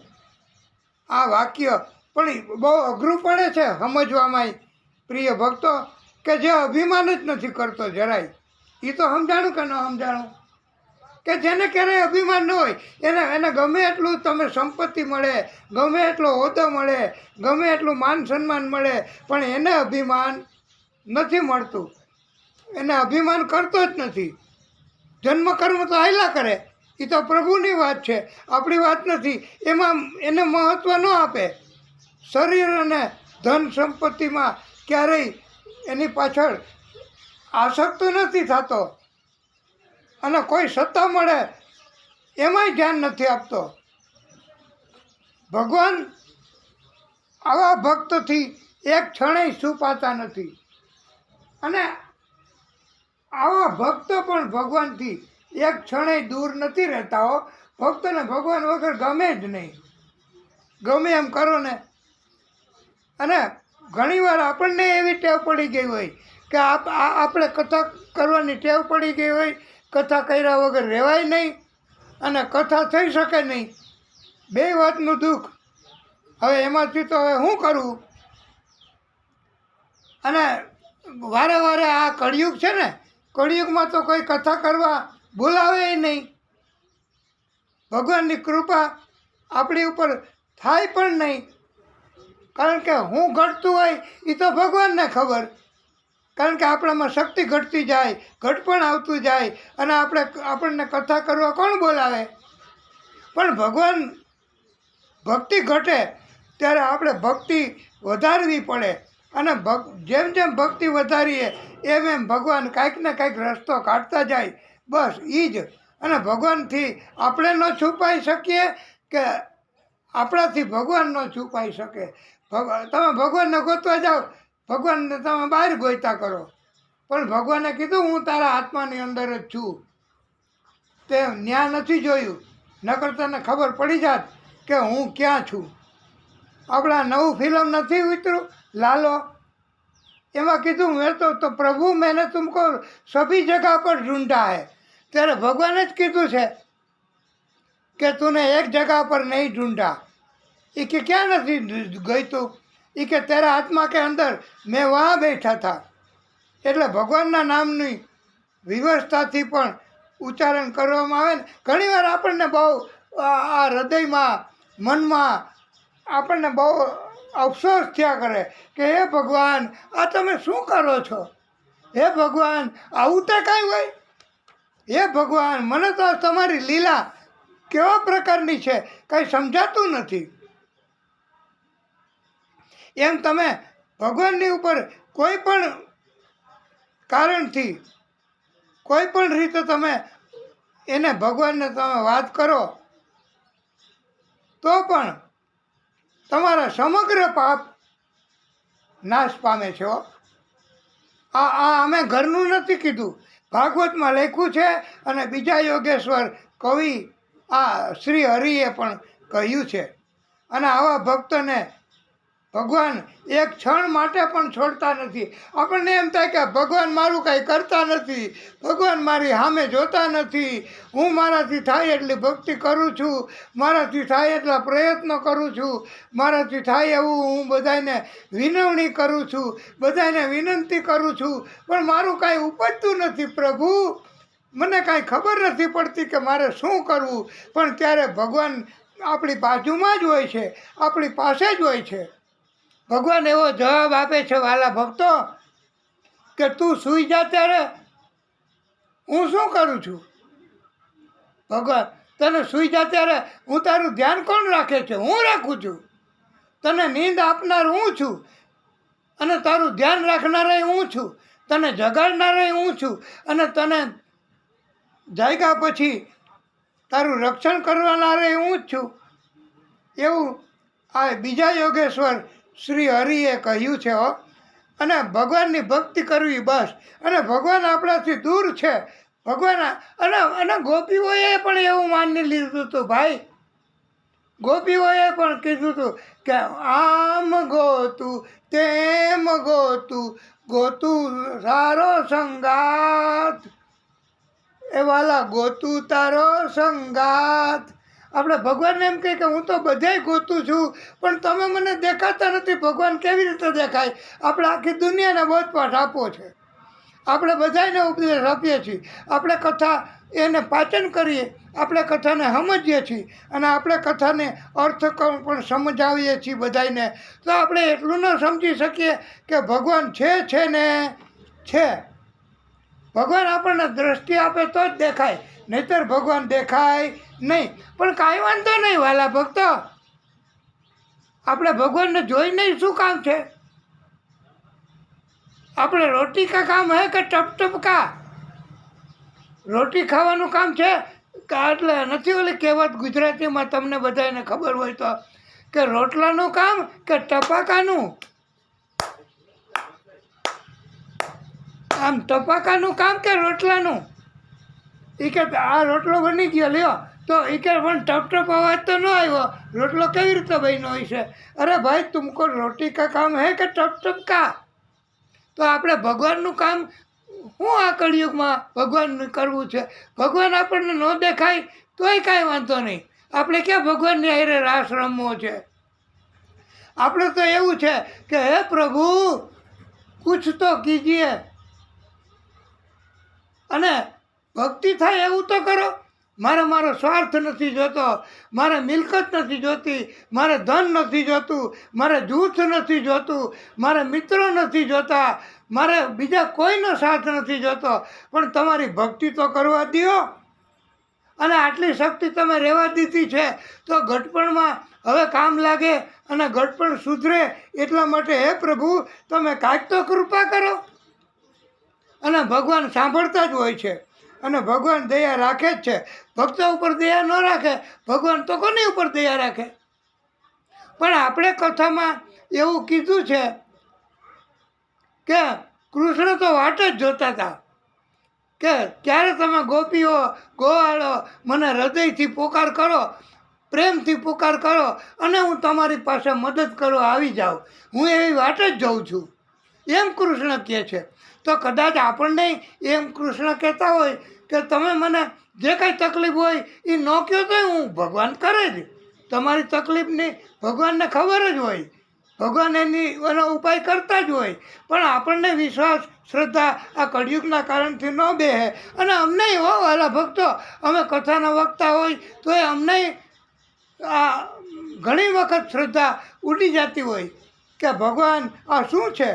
આ વાક્ય, પણ બહુ અઘરું પડે છે સમજવામાં. પ્રિય ભક્તો, કે જે અભિમાન જ નથી કરતો જરાય, એ તો સમજાણું કે ન સમજાણું? કે જેને ક્યારેય અભિમાન ન હોય એને ગમે એટલું તમે સંપત્તિ મળે, ગમે એટલો હોદ્દો મળે, ગમે એટલું માન સન્માન મળે, પણ એને અભિમાન નથી મળતું. એને અભિમાન કરતો જ નથી. જન્મ કર્મ તો હાલ્યા કરે, એ તો પ્રભુની વાત છે, આપણી વાત નથી. એમાં એને મહત્ત્વ ન આપે. શરીર અને ધન સંપત્તિમાં ક્યારેય એની પાછળ આસક્ત નથી થતો, અને કોઈ સત્તા મળે એમાંય ધ્યાન નથી આપતો. ભગવાન આવા ભક્તથી એક ક્ષણેય છુપાતા નથી, અને આવા ભક્તો પણ ભગવાનથી એક ક્ષણેય દૂર નથી રહેતા. ભક્તોને ભગવાન વગર ગમે જ નહીં, ગમે એમ કરો ને. અને ઘણીવાર આપણને એવી ટેવ પડી ગઈ હોય કે આપણે કથા કરવાની ટેવ પડી ગઈ હોય, કથા કર્યા વગર રહેવાય નહીં, અને કથા થઈ શકે નહીં. બે વાતનું દુઃખ. હવે એમાંથી તો હવે શું કરવું? અને વારે આ કળિયુગ છે ને, કળિયુગમાં તો કોઈ કથા કરવા બોલાવે નહીં. ભગવાનની કૃપા આપણી ઉપર થાય પણ નહીં. કારણ કે હું ઘટતું હોય એ તો ભગવાનને ખબર. કારણ કે આપણામાં શક્તિ ઘટતી જાય, ઘટપણ આવતું જાય, અને આપણને કથા કરવા કોણ બોલાવે? પણ ભગવાન ભક્તિ ઘટે ત્યારે આપણે ભક્તિ વધારવી પડે, અને જેમ જેમ ભક્તિ વધારીએ એમ ભગવાન કાંઈક ને કાંઈક રસ્તો કાઢતા જાય. બસ એ જ. અને ભગવાનથી આપણે ન છુપાઈ શકીએ કે આપણાથી ભગવાન ન છુપાઈ શકે. તમે ભગવાનને ગોતવા જાઓ, ભગવાનને તમે બહાર ગોતા કરો, પણ ભગવાને કીધું હું તારા આત્માની અંદર જ છું. તે ન્યા નથી જોયું, નકર તને ખબર પડી જાત કે હું ક્યાં છું. આપણા નવું ફિલ્મ નથી ઉતર્યું લાલો, એમાં કીધું મેં તો પ્રભુ मैंने तुमको सभी जगह पर ढूंढा है. ત્યારે ભગવાને જ કીધું છે કે તूने એક જગા પર નહીં ઢૂંઢા. એ કે ક્યાં નથી ગઈ તું? એ કે તેરા આત્મા કે અંદર મેં વહાં બેઠા था. એટલે ભગવાનના નામની વ્યવસ્થાથી પણ ઉચ્ચારણ કરવામાં આવે ને. ઘણીવાર આપણને બહુ આ હૃદયમાં, મનમાં આપણને બહુ અફસોસ થયા કરે કે હે ભગવાન, આ તમે શું કરો છો? હે ભગવાન, આવું તો કાંઈ હોય? હે ભગવાન, મને તો તમારી લીલા કેવા પ્રકારની છે કંઈ સમજાતું નથી. એમ તમે ભગવાનની ઉપર કોઈ પણ કારણથી, કોઈ પણ રીતે તમે એને ભગવાનને તમે વાત કરો તો પણ તમારા સમગ્ર પાપ નાશ પામે છે. આ અમે ઘરનું નથી કીધું, ભાગવતમાં લખ્યું છે, અને બીજા યોગેશ્વર કવિ આ શ્રી હરિએ પણ કહ્યું છે. અને આવા ભક્તોને ભગવાન એક ક્ષણ માટે પણ છોડતા નથી. આપણને એમ થાય કે ભગવાન મારું કાંઈ કરતા નથી, ભગવાન મારી સામે જોતા નથી. હું મારાથી થાય એટલી ભક્તિ કરું છું, મારાથી થાય એટલા પ્રયત્નો કરું છું, મારાથી થાય એવું હું બધાને વિનવણી કરું છું, બધાને વિનંતી કરું છું, પણ મારું કાંઈ ઉપજતું નથી. પ્રભુ, મને કાંઈ ખબર નથી પડતી કે મારે શું કરવું. પણ ત્યારે ભગવાન આપણી બાજુમાં જ હોય છે, આપણી પાસે જ હોય છે. ભગવાન એવો જવાબ આપે છે વાલા ભક્તો કે તું સૂઈ જા ત્યારે હું શું કરું છું? ભગવાન, તને સૂઈ જા ત્યારે હું તારું ધ્યાન કોણ રાખે છે? હું રાખું છું. તને નીંદ આપનાર હું છું, અને તારું ધ્યાન રાખનારે હું છું, તને જગાડનારે હું છું, અને તને જાગ્યા પછી તારું રક્ષણ કરવાનારે હું જ છું. એવું આ બીજા યોગેશ્વર શ્રી હરિએ કહ્યું છે. અને ભગવાનની ભક્તિ કરવી બસ. અને ભગવાન આપણાથી દૂર છે. ભગવાન અને ગોપીઓએ પણ એવું માની લીધું હતું ભાઈ. ગોપીઓએ પણ કીધું હતું કે આમ ગોતું તેમ ગોતું, ગોતું સારો સંગાત, એ વાલા ગોતું તારો સંગાત. આપણે ભગવાનને એમ કહે કે હું તો બધેય ગોતું છું, પણ તમે મને દેખાતા નથી. ભગવાન કેવી રીતે દેખાય? આપણે આખી દુનિયાને બોધપાઠ આપવો છે. આપણે બધાને ઉપદેશ આપીએ છીએ, આપણે કથા એને પાચન કરીએ, આપણે કથાને સમજીએ છીએ, અને આપણે કથાને અર્થ પણ સમજાવીએ છીએ બધાને. તો આપણે એટલું ન સમજી શકીએ કે ભગવાન છે ને છે. ભગવાન આપણને દ્રષ્ટિ આપે તો જ દેખાય, નહીંતર ભગવાન દેખાય નહીં. પણ કાંઈ વાંધો નહીં વાલા ભક્તો, આપણે ભગવાનને જોઈ નહીં શું કામ છે? આપણે રોટી કા કામ હે કે ટપ ટપ કા? રોટી ખાવાનું કામ છે કે એટલે નથી ઓલી કહેવત ગુજરાતીમાં તમને બધાને ખબર હોય તો કે રોટલાનું કામ કે ટપાકાનું? આમ ટપાકાનું કામ કે રોટલાનું? એ કે આ રોટલો બની ગયો લ્યો, તો એ કે પણ ટપ ટપ અવાજ તો ન આવ્યો, રોટલો કેવી રીતે બન્યો હોય છે? અરે ભાઈ, તુમકો રોટી કા કામ હે કે ટપ ટપ કા? તો આપણે ભગવાનનું કામ શું આ કળિયુગમાં ભગવાનનું કરવું છે? ભગવાન આપણને ન દેખાય તોય કાંઈ વાંધો નહીં. આપણે ક્યાં ભગવાનની હારે રાસ રમવો છે? આપણે તો એવું છે કે હે પ્રભુ કુછ તો કીજીએ, અને ભક્તિ થાય એવું તો કરો. મારે મારો સ્વાર્થ નથી જોતો, મારે મિલકત નથી જોતી, મારે ધન નથી જોતું, મારે જૂથ નથી જોતું, મારે મિત્રો નથી જોતા, મારે બીજા કોઈનો સાથ નથી જોતો, પણ તમારી ભક્તિ તો કરવા દ્યો. અને આટલી શક્તિ તમે રહેવા દીધી છે તો ઘટપણમાં હવે કામ લાગે અને ઘટપણ સુધરે એટલા માટે હે પ્રભુ તમે કાંઈક તો કૃપા કરો. અને ભગવાન સાંભળતા જ હોય છે અને ભગવાન દયા રાખે જ છે. ભક્તો ઉપર દયા ન રાખે ભગવાન તો કોની ઉપર દયા રાખે? પણ આપણે કથામાં એવું કીધું છે કે કૃષ્ણ તો વાટ જ જોતા હતા કે ક્યારે તમે ગોપીઓ ગોવાળો મને હૃદયથી પોકાર કરો, પ્રેમથી પોકાર કરો અને હું તમારી પાસે મદદ કરવા આવી જાઉં, હું એવી વાટ જ જોઉં છું, એમ કૃષ્ણ કહે છે. તો કદાચ આપણને એમ કૃષ્ણ કહેતા હોય કે તમે મને જે કાંઈ તકલીફ હોય એ ન કહો તો હું ભગવાન કરે જ. તમારી તકલીફની ભગવાનને ખબર જ હોય, ભગવાન એનો ઉપાય કરતા જ હોય. પણ આપણને વિશ્વાસ શ્રદ્ધા આ કળિયુગના કારણથી ન બેહે. અને અમને હો વાલા ભક્તો, અમે કથાના વક્તા હોય તો એ અમને આ ઘણી વખત શ્રદ્ધા ઉડી જતી હોય કે ભગવાન આ શું છે,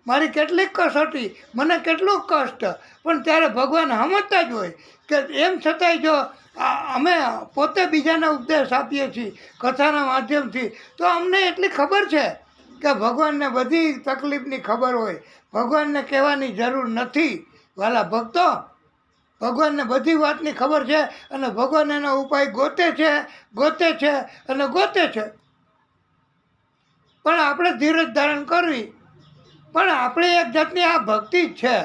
મારી કેટલીક કસોટી, મને કેટલું કષ્ટ, પણ ત્યારે ભગવાન સમજતા જ હોય કે એમ છતાંય જો અમે પોતે બીજાને ઉપદેશ આપીએ છીએ કથાના માધ્યમથી તો અમને એટલી ખબર છે કે ભગવાનને બધી તકલીફની ખબર હોય. ભગવાનને કહેવાની જરૂર નથી વાલા ભક્તો, ભગવાનને બધી વાતની ખબર છે અને ભગવાન એનો ઉપાય ગોતે છે અને ગોતે છે. પણ આપણે ધીરજ ધારણ કરવી. પણ આપણે એક જાતની આ ભક્તિ જ છે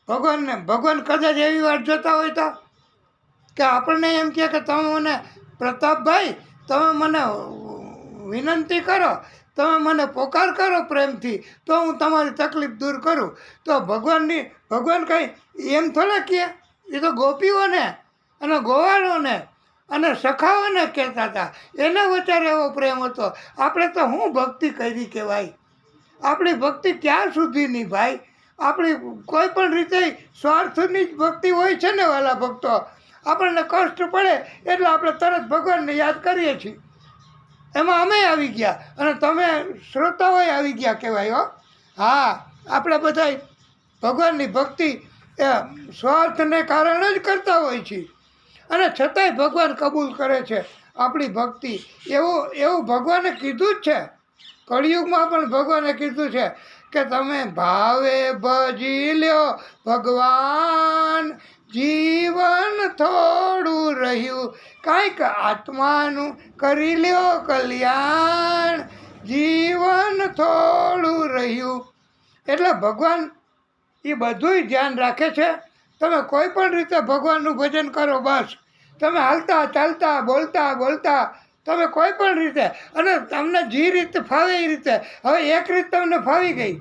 ભગવાનને. ભગવાન કદાચ એવી વાત જોતા હોય તો કે આપણને એમ કહે કે તમે મને પ્રતાપભાઈ તમે મને વિનંતી કરો, તમે મને પોકાર કરો પ્રેમથી તો હું તમારી તકલીફ દૂર કરું. તો ભગવાન કંઈ એમ થોડા કહે, એ તો ગોપીઓને અને ગોવાળોને અને સખાઓને કહેતા હતા, એને વચારે એવો પ્રેમ હતો. આપણે તો હું ભક્તિ કરી કહેવાય, આપણી ભક્તિ ક્યાં સુધીની ભાઈ? આપણી કોઈ પણ રીતે સ્વાર્થની જ ભક્તિ હોય છે ને વાલા ભક્તો. આપણને કષ્ટ પડે એટલે આપણે તરત ભગવાનને યાદ કરીએ છીએ. એમાં અમે આવી ગયા અને તમે શ્રોતાઓએ આવી ગયા કહેવાય હો. હા, આપણે બધા ભગવાનની ભક્તિ એ સ્વાર્થને કારણે જ કરતા હોય છીએ અને છતાંય ભગવાન કબૂલ કરે છે આપણી ભક્તિ. એવું ભગવાને કીધું જ છે. કળિયુગમાં પણ ભગવાને કીધું છે કે તમે ભાવે ભજી લ્યો ભગવાન, જીવન થોડું રહ્યું કાંઈક આત્માનું કરી લ્યો કલ્યાણ, જીવન થોડું રહ્યું. એટલે ભગવાન એ બધુંય ધ્યાન રાખે છે. તમે કોઈ પણ રીતે ભગવાનનું ભજન કરો, બસ તમે હાલતા ચાલતા બોલતા તમે કોઈ પણ રીતે અને તમને જે રીતે ફાવે એ રીતે. હવે એક રીત તમને ફાવી ગઈ,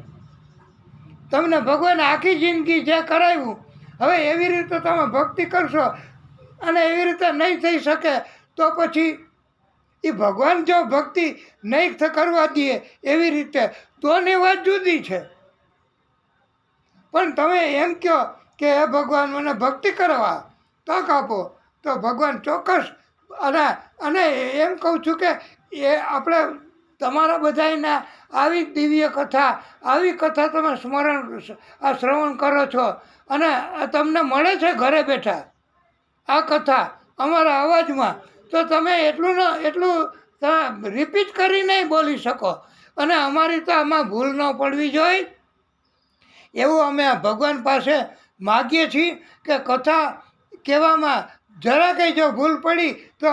તમને ભગવાન આખી જિંદગી જે કરાવ્યું હવે એવી રીતે તમે ભક્તિ કરશો અને એવી રીતે નહીં થઈ શકે તો પછી એ ભગવાન જો ભક્તિ નહીં કરવા દે એવી રીતે તો ની વાત જુદી છે. પણ તમે એમ કહો કે હે ભગવાન મને ભક્તિ કરવા તક આપો તો ભગવાન ચોક્કસ. અને એમ કહું છું કે એ આપણે તમારા બધાના આવી દિવ્ય કથા, આવી કથા તમે શ્રવણ કરો છો અને તમને મળે છે ઘરે બેઠા આ કથા અમારા અવાજમાં, તો તમે એટલું રિપીટ કરી નહીં બોલી શકો. અને અમારી તો આમાં ભૂલ ન પડવી જોઈએ એવું અમે આ ભગવાન પાસે માગીએ છીએ કે કથા કહેવામાં જરા કંઈ જો ભૂલ પડી તો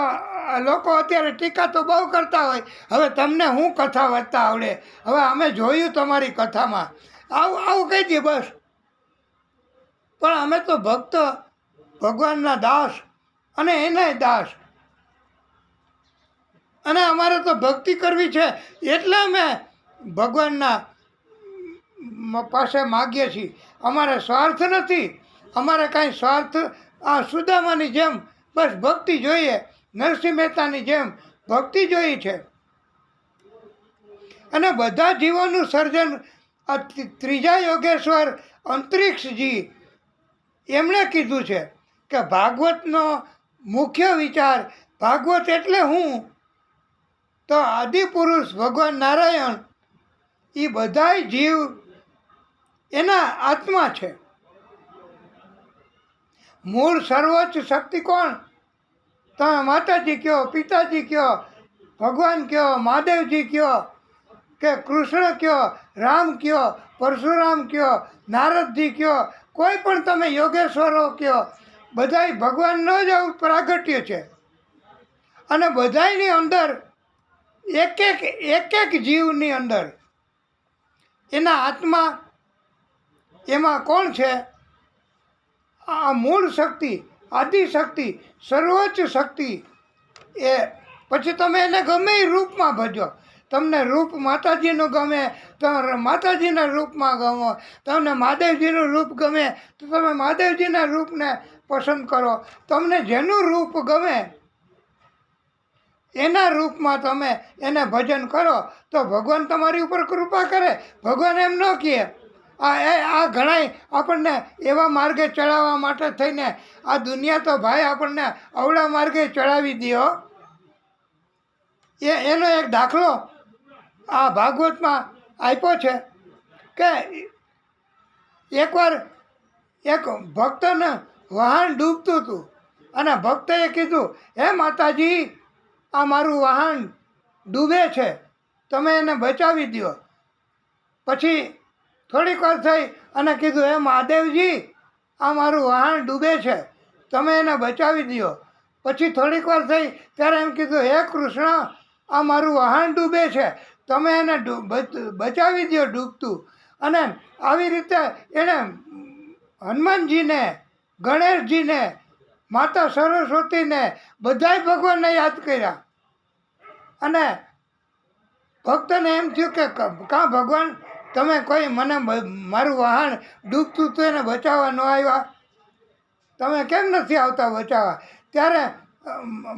લોકો અત્યારે ટીકા તો બહુ કરતા હોય, હવે તમને હું કથા વાંચતા આવડે, હવે અમે જોયું તમારી કથામાં આવું કહી દઈએ બસ. પણ અમે તો ભક્ત, ભગવાનના દાસ અને એનાય દાસ, અને અમારે તો ભક્તિ કરવી છે એટલે અમે ભગવાનના પાસે માગીએ છીએ. અમારે સ્વાર્થ નથી, અમારે કાંઈ સ્વાર્થ આ સુદામાની જેમ બસ ભક્તિ જોઈએ, નરસિંહ મહેતાની જેમ ભક્તિ જોઈ છે. અને બધા જીવોનું સર્જન આ ત્રીજા યોગેશ્વર અંતરિક્ષજી એમણે કીધું છે કે ભાગવતનો મુખ્ય વિચાર, ભાગવત એટલે હું તો આદિપુરુષ ભગવાન નારાયણ એ બધાય જીવ એના આત્મા છે. મૂળ સર્વોચ્ચ શક્તિ કોણ? તમે માતાજી કહો, પિતાજી કહો, ભગવાન કહો, મહાદેવજી કહો કે કૃષ્ણ કહો, રામ કહો, પરશુરામ કહો, નારદજી કહો, કોઈ પણ તમે યોગેશ્વરો કહો, બધાય ભગવાનનો જ પ્રાગટ્ય છે. અને બધાયની અંદર એક એક જીવની અંદર એના આત્મા, એમાં કોણ છે? આ મૂળ શક્તિ, આદિશક્તિ, સર્વોચ્ચ શક્તિ. એ પછી તમે એને ગમે એ રૂપમાં ભજો. તમને રૂપ માતાજીનું ગમે તો માતાજીના રૂપમાં ગમો, તમને મહાદેવજીનું રૂપ ગમે તો તમે મહાદેવજીના રૂપને પસંદ કરો. તમને જેનું રૂપ ગમે એના રૂપમાં તમે એને ભજન કરો તો ભગવાન તમારી ઉપર કૃપા કરે. ભગવાન એમ ન કહે આ ઘણાય આપણને એવા માર્ગે ચડાવવા માટે થઈને આ દુનિયા તો ભાઈ આપણને અવળા માર્ગે ચડાવી દો. એનો એક દાખલો આ ભાગવતમાં આપ્યો છે કે એકવાર એક ભક્તને વાહન ડૂબતું હતું અને ભક્તએ કીધું, હે માતાજી, આ મારું વાહન ડૂબે છે, તમે એને બચાવી દો. પછી થોડીક વાર થઈ અને કીધું, હે મહાદેવજી, આ મારું વાહન ડૂબે છે, તમે એને બચાવી દો. પછી થોડીક વાર થઈ ત્યારે એમ કીધું, હે કૃષ્ણ, આ મારું વાહન ડૂબે છે, તમે એને બચાવી દો ડૂબતું. અને આવી રીતે એણે હનુમાનજીને, ગણેશજીને, માતા સરસ્વતીને બધાય ભગવાનને યાદ કર્યા. અને ભક્તને એમ થયું કે કાં ભગવાન, તમે કોઈ મને મારું વાહન ડૂબતું તો એને બચાવવા ન આવ્યા? તમે કેમ નથી આવતા બચાવવા? ત્યારે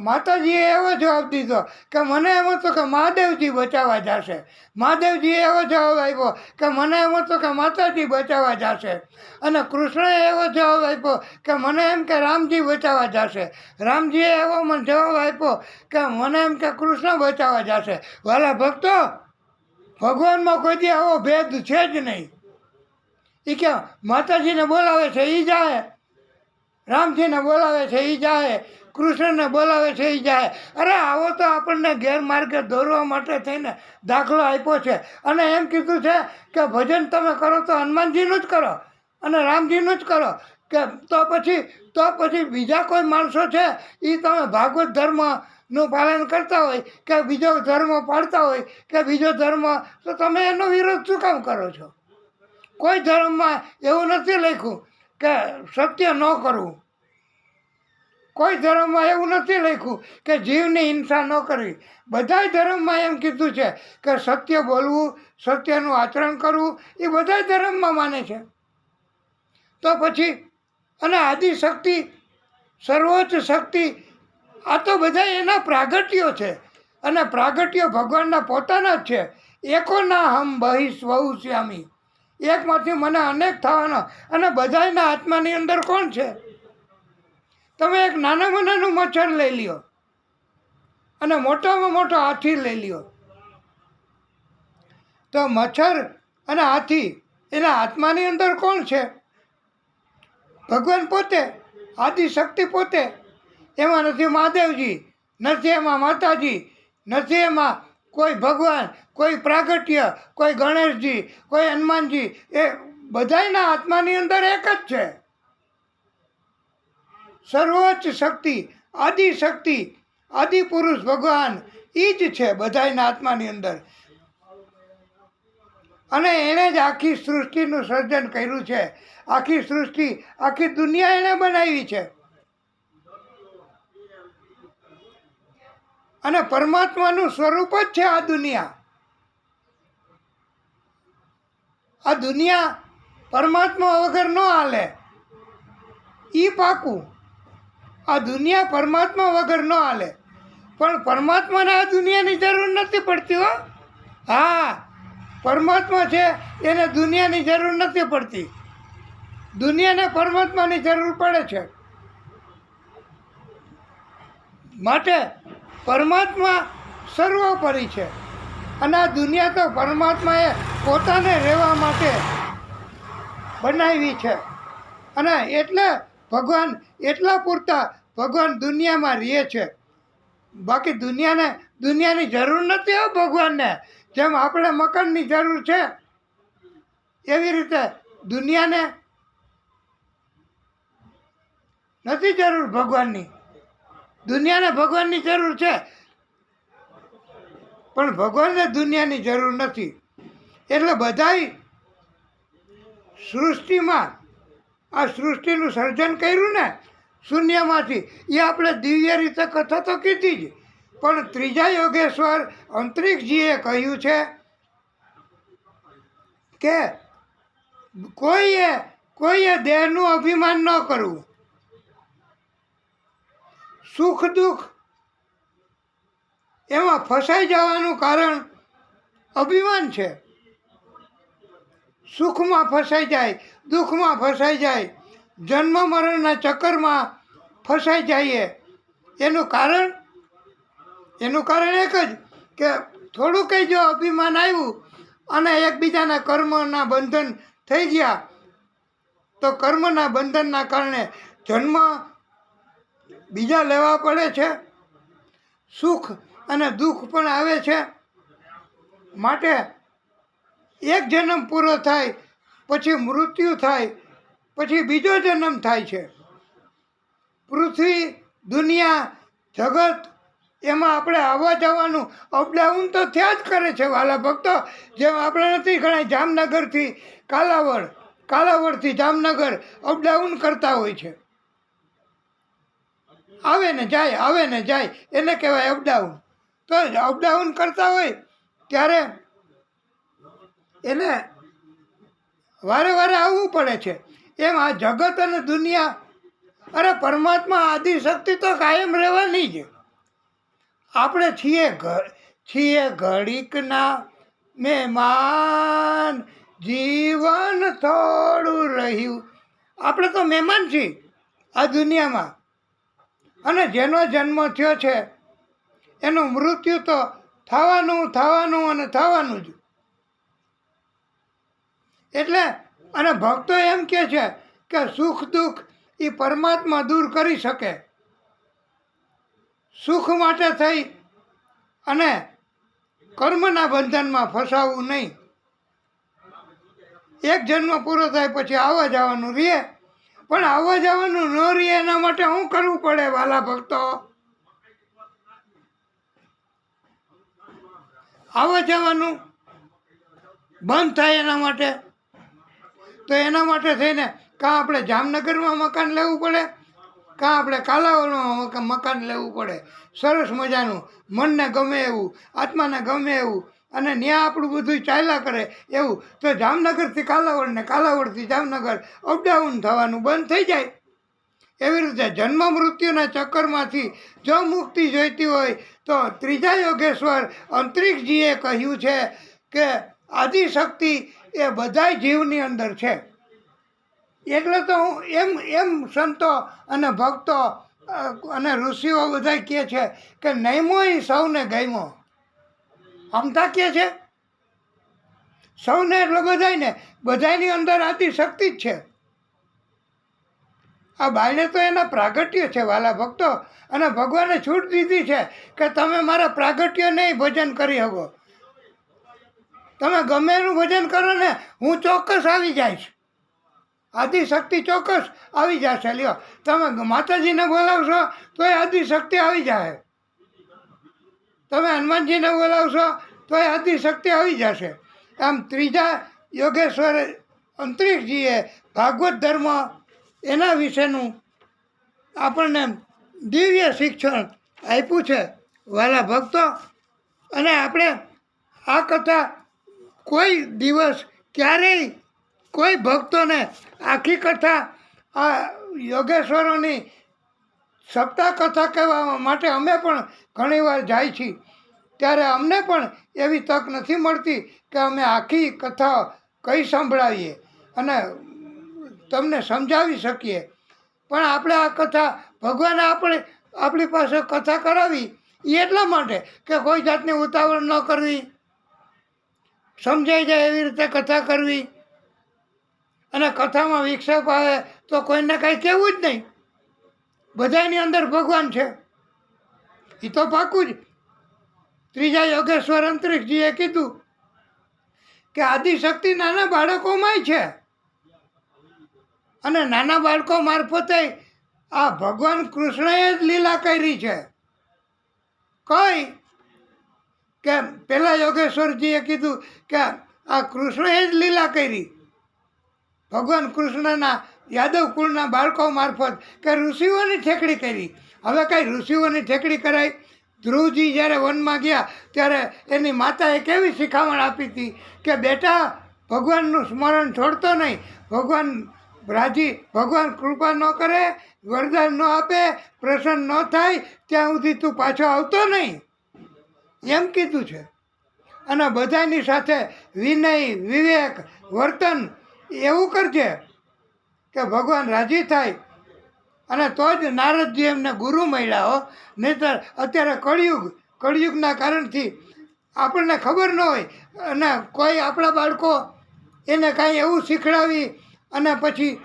માતાજીએ એવો જવાબ દીધો કે મને એમ હતું કે મહાદેવજી બચાવવા જશે. મહાદેવજીએ એવો જવાબ આપ્યો કે મને એમ હતું કે માતાજી બચાવવા જશે. અને કૃષ્ણએ એવો જવાબ આપ્યો કે મને એમ કે રામજી બચાવવા જશે. રામજીએ એવો મને જવાબ આપ્યો કે મને એમ કે કૃષ્ણ બચાવવા જશે. વાલા ભક્તો, ભગવાનમાં કોઈ દી આવો ભેદ છે જ નહીં. એ કે માતાજીને બોલાવે છે એ જાય, રામજીને બોલાવે છે એ જાય, કૃષ્ણને બોલાવે છે એ જાય. અરે આવો તો આપણને ગેરમાર્ગે દોરવા માટે થઈને દાખલો આપ્યો છે. અને એમ કીધું છે કે ભજન તમે કરો તો હનુમાનજીનું જ કરો અને રામજીનું જ કરો. કે તો પછી બીજા કોઈ માણસો છે એ તમે ભાગવત ધર્મનું પાલન કરતા હોય કે બીજો ધર્મ પાળતા હોય કે બીજો ધર્મ, તો તમે એનો વિરોધ શું કામ કરો છો? કોઈ ધર્મમાં એવું નથી લખ્યું કે સત્ય ન કરવું. કોઈ ધર્મમાં એવું નથી લખ્યું કે જીવની હિંસા ન કરવી. બધાય ધર્મમાં એમ કીધું છે કે સત્ય બોલવું, સત્યનું આચરણ કરવું, એ બધાય ધર્મમાં માને છે. તો પછી અને આદિશક્તિ, સર્વોચ્ચ શક્તિ, આ તો બધા એના પ્રાગટ્યો છે. અને પ્રાગટ્યો ભગવાનના પોતાના જ છે. એકો ના હમ બહિ સ્વહુશ્યામી, એકમાંથી મને અનેક થવાનો. અને બધાયના આત્માની અંદર કોણ છે? તમે એક નાનામાં નાનું મચ્છર લઈ લ્યો અને મોટામાં મોટો હાથી લઈ લ્યો, તો મચ્છર અને હાથી એના આત્માની અંદર કોણ છે? ભગવાન પોતે, આદિશક્તિ પોતે. એમાં નથી મહાદેવજી, નથી એમાં માતાજી, નથી એમાં કોઈ ભગવાન, કોઈ પ્રાગટ્ય, કોઈ ગણેશજી, કોઈ હનુમાનજી. એ બધાયના આત્માની અંદર એક જ છે. સર્વોચ્ચ શક્તિ, આદિશક્તિ, આદિપુરુષ ભગવાન એ જ છે બધાયના આત્માની અંદર. અને એણે જ આખી સૃષ્ટિનું સર્જન કર્યું છે. આખી સૃષ્ટિ, આખી દુનિયા એણે બનાવી છે. અને પરમાત્માનું સ્વરૂપ જ છે આ દુનિયા. આ દુનિયા પરમાત્મા વગર ન હાલે, એ પાકું. આ દુનિયા પરમાત્મા વગર ન હાલે. પણ પરમાત્માને આ દુનિયાની જરૂર નથી પડતી હો. હા, પરમાત્મા છે એને દુનિયાની જરૂર નથી પડતી. દુનિયાને પરમાત્માની જરૂર પડે છે. માટે પરમાત્મા સર્વોપરી છે અને આ દુનિયા તો પરમાત્માએ પોતાને રહેવા માટે બનાવી છે અને એટલે ભગવાન એટલા પૂરતા ભગવાન દુનિયામાં રહે છે. બાકી દુનિયાની જરૂર નથી હો ભગવાનને. જેમ આપણે મકાનની જરૂર છે એવી રીતે દુનિયાને નથી જરૂર ભગવાનની. દુનિયાને ભગવાનની જરૂર છે પણ ભગવાનને દુનિયાની જરૂર નથી. એટલે બધાય સૃષ્ટિમાં આ સૃષ્ટિનું સર્જન કર્યું ને શૂન્યમાંથી, એ આપણે દિવ્ય રીતે કથા તો કીધી જ, પણ ત્રીજા યોગેશ્વર અંતરિક્ષજીએ કહ્યું છે કે કોઈએ દેહનું અભિમાન ન કરવું. સુખ દુઃખ એમાં ફસાઈ જવાનું કારણ અભિમાન છે. સુખમાં ફસાઈ જાય, દુઃખમાં ફસાઈ જાય, જન્મ મરણના ચક્કરમાં ફસાઈ જઈએ. એનું કારણ એક જ કે થોડું કંઈ જો અભિમાન આવ્યું અને એકબીજાના કર્મના બંધન થઈ ગયા તો કર્મના બંધનના કારણે જન્મ બીજા લેવા પડે છે, સુખ અને દુઃખ પણ આવે છે. માટે એક જન્મ પૂરો થાય પછી મૃત્યુ થાય, પછી બીજો જન્મ થાય છે. પૃથ્વી, દુનિયા, જગત એમાં આપણે આવવા જવાનું અપડાઉન તો થયા જ કરે છે વાલા ભક્તો. જેમ આપણે નથી ઘણા જામનગરથી કાલાવડ, કાલાવડથી જામનગર અપડાઉન કરતા હોય છે. આવે ને જાય, આવે ને જાય, એને કહેવાય અપડાઉન. તો અપડાઉન કરતા હોય ત્યારે એને વારે વારે આવવું પડે છે. એમ આ જગત અને દુનિયા, અરે પરમાત્મા આદિશક્તિ તો કાયમ રહેવાની જ. આપણે છીએ ઘડીકના મહેમાન, જીવન થોડું રહ્યું. આપણે તો મહેમાન છીએ આ દુનિયામાં અને જેનો જન્મ થયો છે એનું મૃત્યુ તો થવાનું અને થવાનું જ. એટલે અને ભક્તો એમ કહે છે કે સુખ દુઃખ એ પરમાત્મા દૂર કરી શકે. સુખ માટે થઈ અને કર્મના બંધનમાં ફસાવવું નહીં. એક જન્મ પૂરો થાય પછી આવવા જવાનું રહે, પણ આવવા જવાનું ન રહે એના માટે શું કરવું પડે વાલા ભક્તો? આવવા જવાનું બંધ થાય એના માટે તો એના માટે થઈને કાં આપણે જામનગરમાં મકાન લેવું પડે, કાં આપણે કાલાવડમાં મકાન લેવું પડે સરસ મજાનું, મનને ગમે એવું, આત્માને ગમે એવું, અને ત્યાં આપણું બધું ચાલ્યા કરે એવું. તો જામનગરથી કાલાવડ ને કાલાવડથી જામનગર અપડાઉન થવાનું બંધ થઈ જાય. એવી રીતે જન્મ મૃત્યુના ચક્કરમાંથી જો મુક્તિ જોઈતી હોય તો ત્રીજા યોગેશ્વર અંતરિક્ષજીએ કહ્યું છે કે આદિશક્તિ એ બધાય જીવની અંદર છે. એટલે તો એમ સંતો અને ભક્તો અને ઋષિઓ બધા કહે છે કે નયમો એ સૌને ગમ્યો. આમતા કહે છે સૌને એટલે બધાયની અંદર આદિશક્તિ જ છે. આ બાયને તો એના પ્રાગટ્ય છે વાલા ભક્તો, અને ભગવાને છૂટ દીધી છે કે તમે મારા પ્રાગટ્ય નહીં ભજન કરી શકો. તમે ગમે એનું ભજન કરો ને હું ચોક્કસ આવી જઈશ. આદિશક્તિ ચોક્કસ આવી જશે. લ્યો, તમે માતાજીને બોલાવશો તો એ આદિશક્તિ આવી જાય. તમે હનુમાનજીને બોલાવશો તો એ આદિશક્તિ આવી જશે. આમ ત્રીજા યોગેશ્વર અંતરિક્ષજીએ ભાગવત ધર્મ એના વિશેનું આપણને દિવ્ય શિક્ષણ આપ્યું છે વાલા ભક્તો. અને આપણે આ કથા કોઈ દિવસ ક્યારેય કોઈ ભક્તોને આખી કથા આ યોગેશ્વરોની સપ્તાહ કથા કહેવા માટે અમે પણ ઘણીવાર જાય છીએ, ત્યારે અમને પણ એવી તક નથી મળતી કે અમે આખી કથા કઈ સંભળાવીએ અને તમને સમજાવી શકીએ. પણ આપણે આ કથા ભગવાને આપણી પાસે કથા કરાવી એ એટલા માટે કે કોઈ જાતની ઉતાવળ ન કરવી, સમજાઈ જાય એવી રીતે કથા કરવી, અને કથામાં વિક્ષેપ આવે તો કોઈને કાંઈ કહેવું જ નહીં. બધાની અંદર ભગવાન છે એ તો પાકું જ. ત્રીજા યોગેશ્વર અંતરિક્ષજીએ કીધું કે આદિશક્તિ નાના બાળકોમાંય છે, અને નાના બાળકો મારફતે આ ભગવાન કૃષ્ણએ જ લીલા કરી છે. કઈ કે પેલા યોગેશ્વરજીએ કીધું કે આ કૃષ્ણએ જ લીલા કરી, ભગવાન કૃષ્ણના યાદવ કુળના બાળકો મારફત કે ઋષિઓની ઠેકડી કરી. હવે કાંઈ ઋષિઓની ઠેકડી કરાય? ધ્રુવજી જ્યારે વનમાં ગયા ત્યારે એની માતાએ કેવી શિખામણ આપી હતી કે બેટા ભગવાનનું સ્મરણ છોડતો નહીં, ભગવાન કૃપા ન કરે, વરદાન ન આપે, પ્રસન્ન ન થાય ત્યાં સુધી તું પાછો આવતો નહીં, એમ કીધું છે. અને બધાની સાથે વિનય, વિવેક, વર્તન એવું કરજે કે ભગવાન રાજી થાય, અને તો જ નારદજી એમને ગુરુ મળ્યા હો. નહીંતર અત્યારે કળિયુગના કારણથી આપણને ખબર ન હોય અને કોઈ આપણા બાળકો એને કાંઈ એવું શીખડાવી અને પછી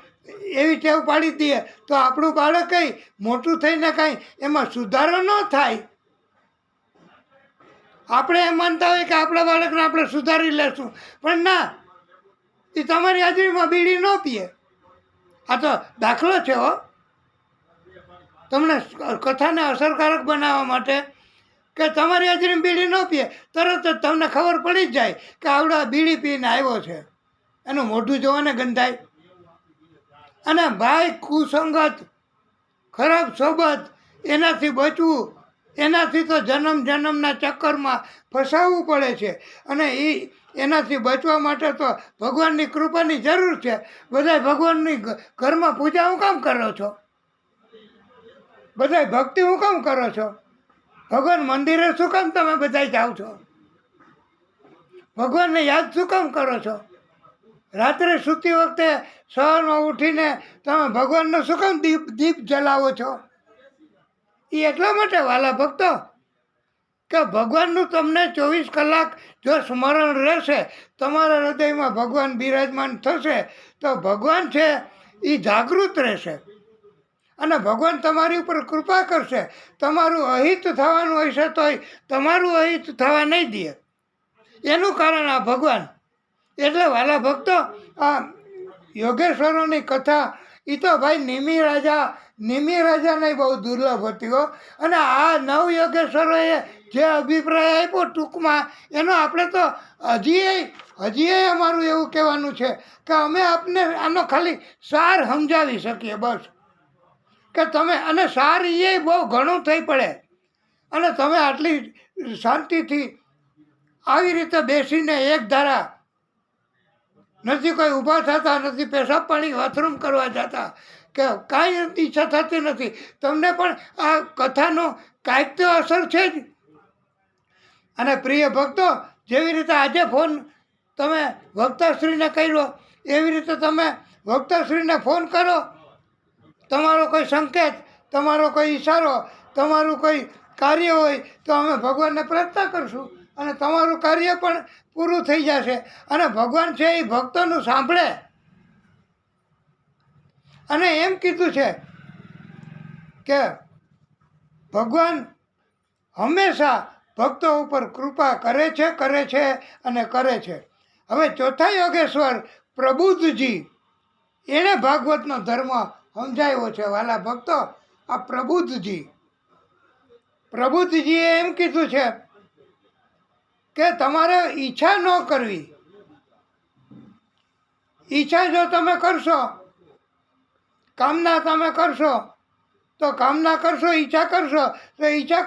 એવી ટેવ પાડી દઈએ તો આપણું બાળક કંઈ મોટું થઈને કાંઈ એમાં સુધારો ન થાય. આપણે એમ માનતા હોય કે આપણા બાળકને આપણે સુધારી લેશું, પણ ના, એ તમારી હાજરીમાં બીડી ન પીએ. આ તો દાખલો છે હો, તમને કથાને અસરકારક બનાવવા માટે કે તમારી હાજરીમાં બીડી ન પીએ, તરત જ તમને ખબર પડી જ જાય કે આવડા બીડી પીને આવ્યો છે, એનું મોઢું જોવાને ગંધાય. અને ભાઈ કુસંગત, ખરાબ સોબત, એનાથી બચવું, એનાથી તો જન્મના ચક્કરમાં ફસાવવું પડે છે. અને એનાથી બચવા માટે તો ભગવાનની કૃપાની જરૂર છે. બધા ભગવાનની ઘરમાં પૂજા હું કામ કરો છો? બધા ભક્તિ હું કામ કરો છો? ભગવાન મંદિરે શું કામ તમે બધા જાઓ છો? ભગવાનને યાદ શું કામ કરો છો? રાત્રે સૂતી વખતે સવારમાં ઉઠીને તમે ભગવાનનો શું કામ દીપ જલાવો છો? એ એટલા માટે વાલા ભક્તો કે ભગવાનનું તમને 24 કલાક જો સ્મરણ રહેશે, તમારા હૃદયમાં ભગવાન બિરાજમાન થશે, તો ભગવાન છે એ જાગૃત રહેશે અને ભગવાન તમારી ઉપર કૃપા કરશે. તમારું અહિત થવાનું હશે તોય તમારું અહિત થવા નહીં દે, એનું કારણ આ ભગવાન. એટલે વાલા ભક્તો, આ યોગેશ્વરોની કથા એ તો ભાઈ નિમિ રાજાને બહુ દુર્લભ હતી હો. અને આ નવ યોગેશ્વરોએ જે અભિપ્રાય આપ્યો ટૂંકમાં, એનો આપણે તો હજી અમારું એવું કહેવાનું છે કે અમે આપને આનો ખાલી સાર સમજાવી શકીએ બસ. કે તમે, અને સાર એ બહુ ઘણું થઈ પડે, અને તમે આટલી શાંતિથી આવી રીતે બેસીને એક ધારા, નથી કોઈ ઊભા થતા, નથી પેશાબ પાણી બાથરૂમ કરવા જતા, કે કાંઈ ઈચ્છા થતી નથી, તમને પણ આ કથાનો કાંઈક તો અસર છે જ. અને પ્રિય ભક્તો, જેવી રીતે આજે ફોન તમે વક્તાશ્રીને કર્યો, એવી રીતે તમે વક્તાશ્રીને ફોન કરો. તમારો કોઈ સંકેત, તમારો કોઈ ઈશારો, તમારું કોઈ કાર્ય હોય તો અમે ભગવાનને પ્રાર્થના કરશું અને તમારું કાર્ય પણ પૂરું થઈ જશે. અને ભગવાન છે એ ભક્તોનું સાંભળે. અને એમ કીધું છે કે ભગવાન હંમેશા ભક્તો ઉપર કૃપા કરે છે અને કરે છે. હવે ચોથા યોગેશ્વર પ્રબુદ્ધજી, એણે ભાગવતનો ધર્મ સમજાવ્યો છે વાલા ભક્તો. આ પ્રબુદ્ધજીએ એમ કીધું છે કે તમારે ઈચ્છા ન કરવી. ઈચ્છા જો તમે કરશો, કામના તમે કરશો, તો કામના કરશો, ઈચ્છા કરશો, તો ઈચ્છા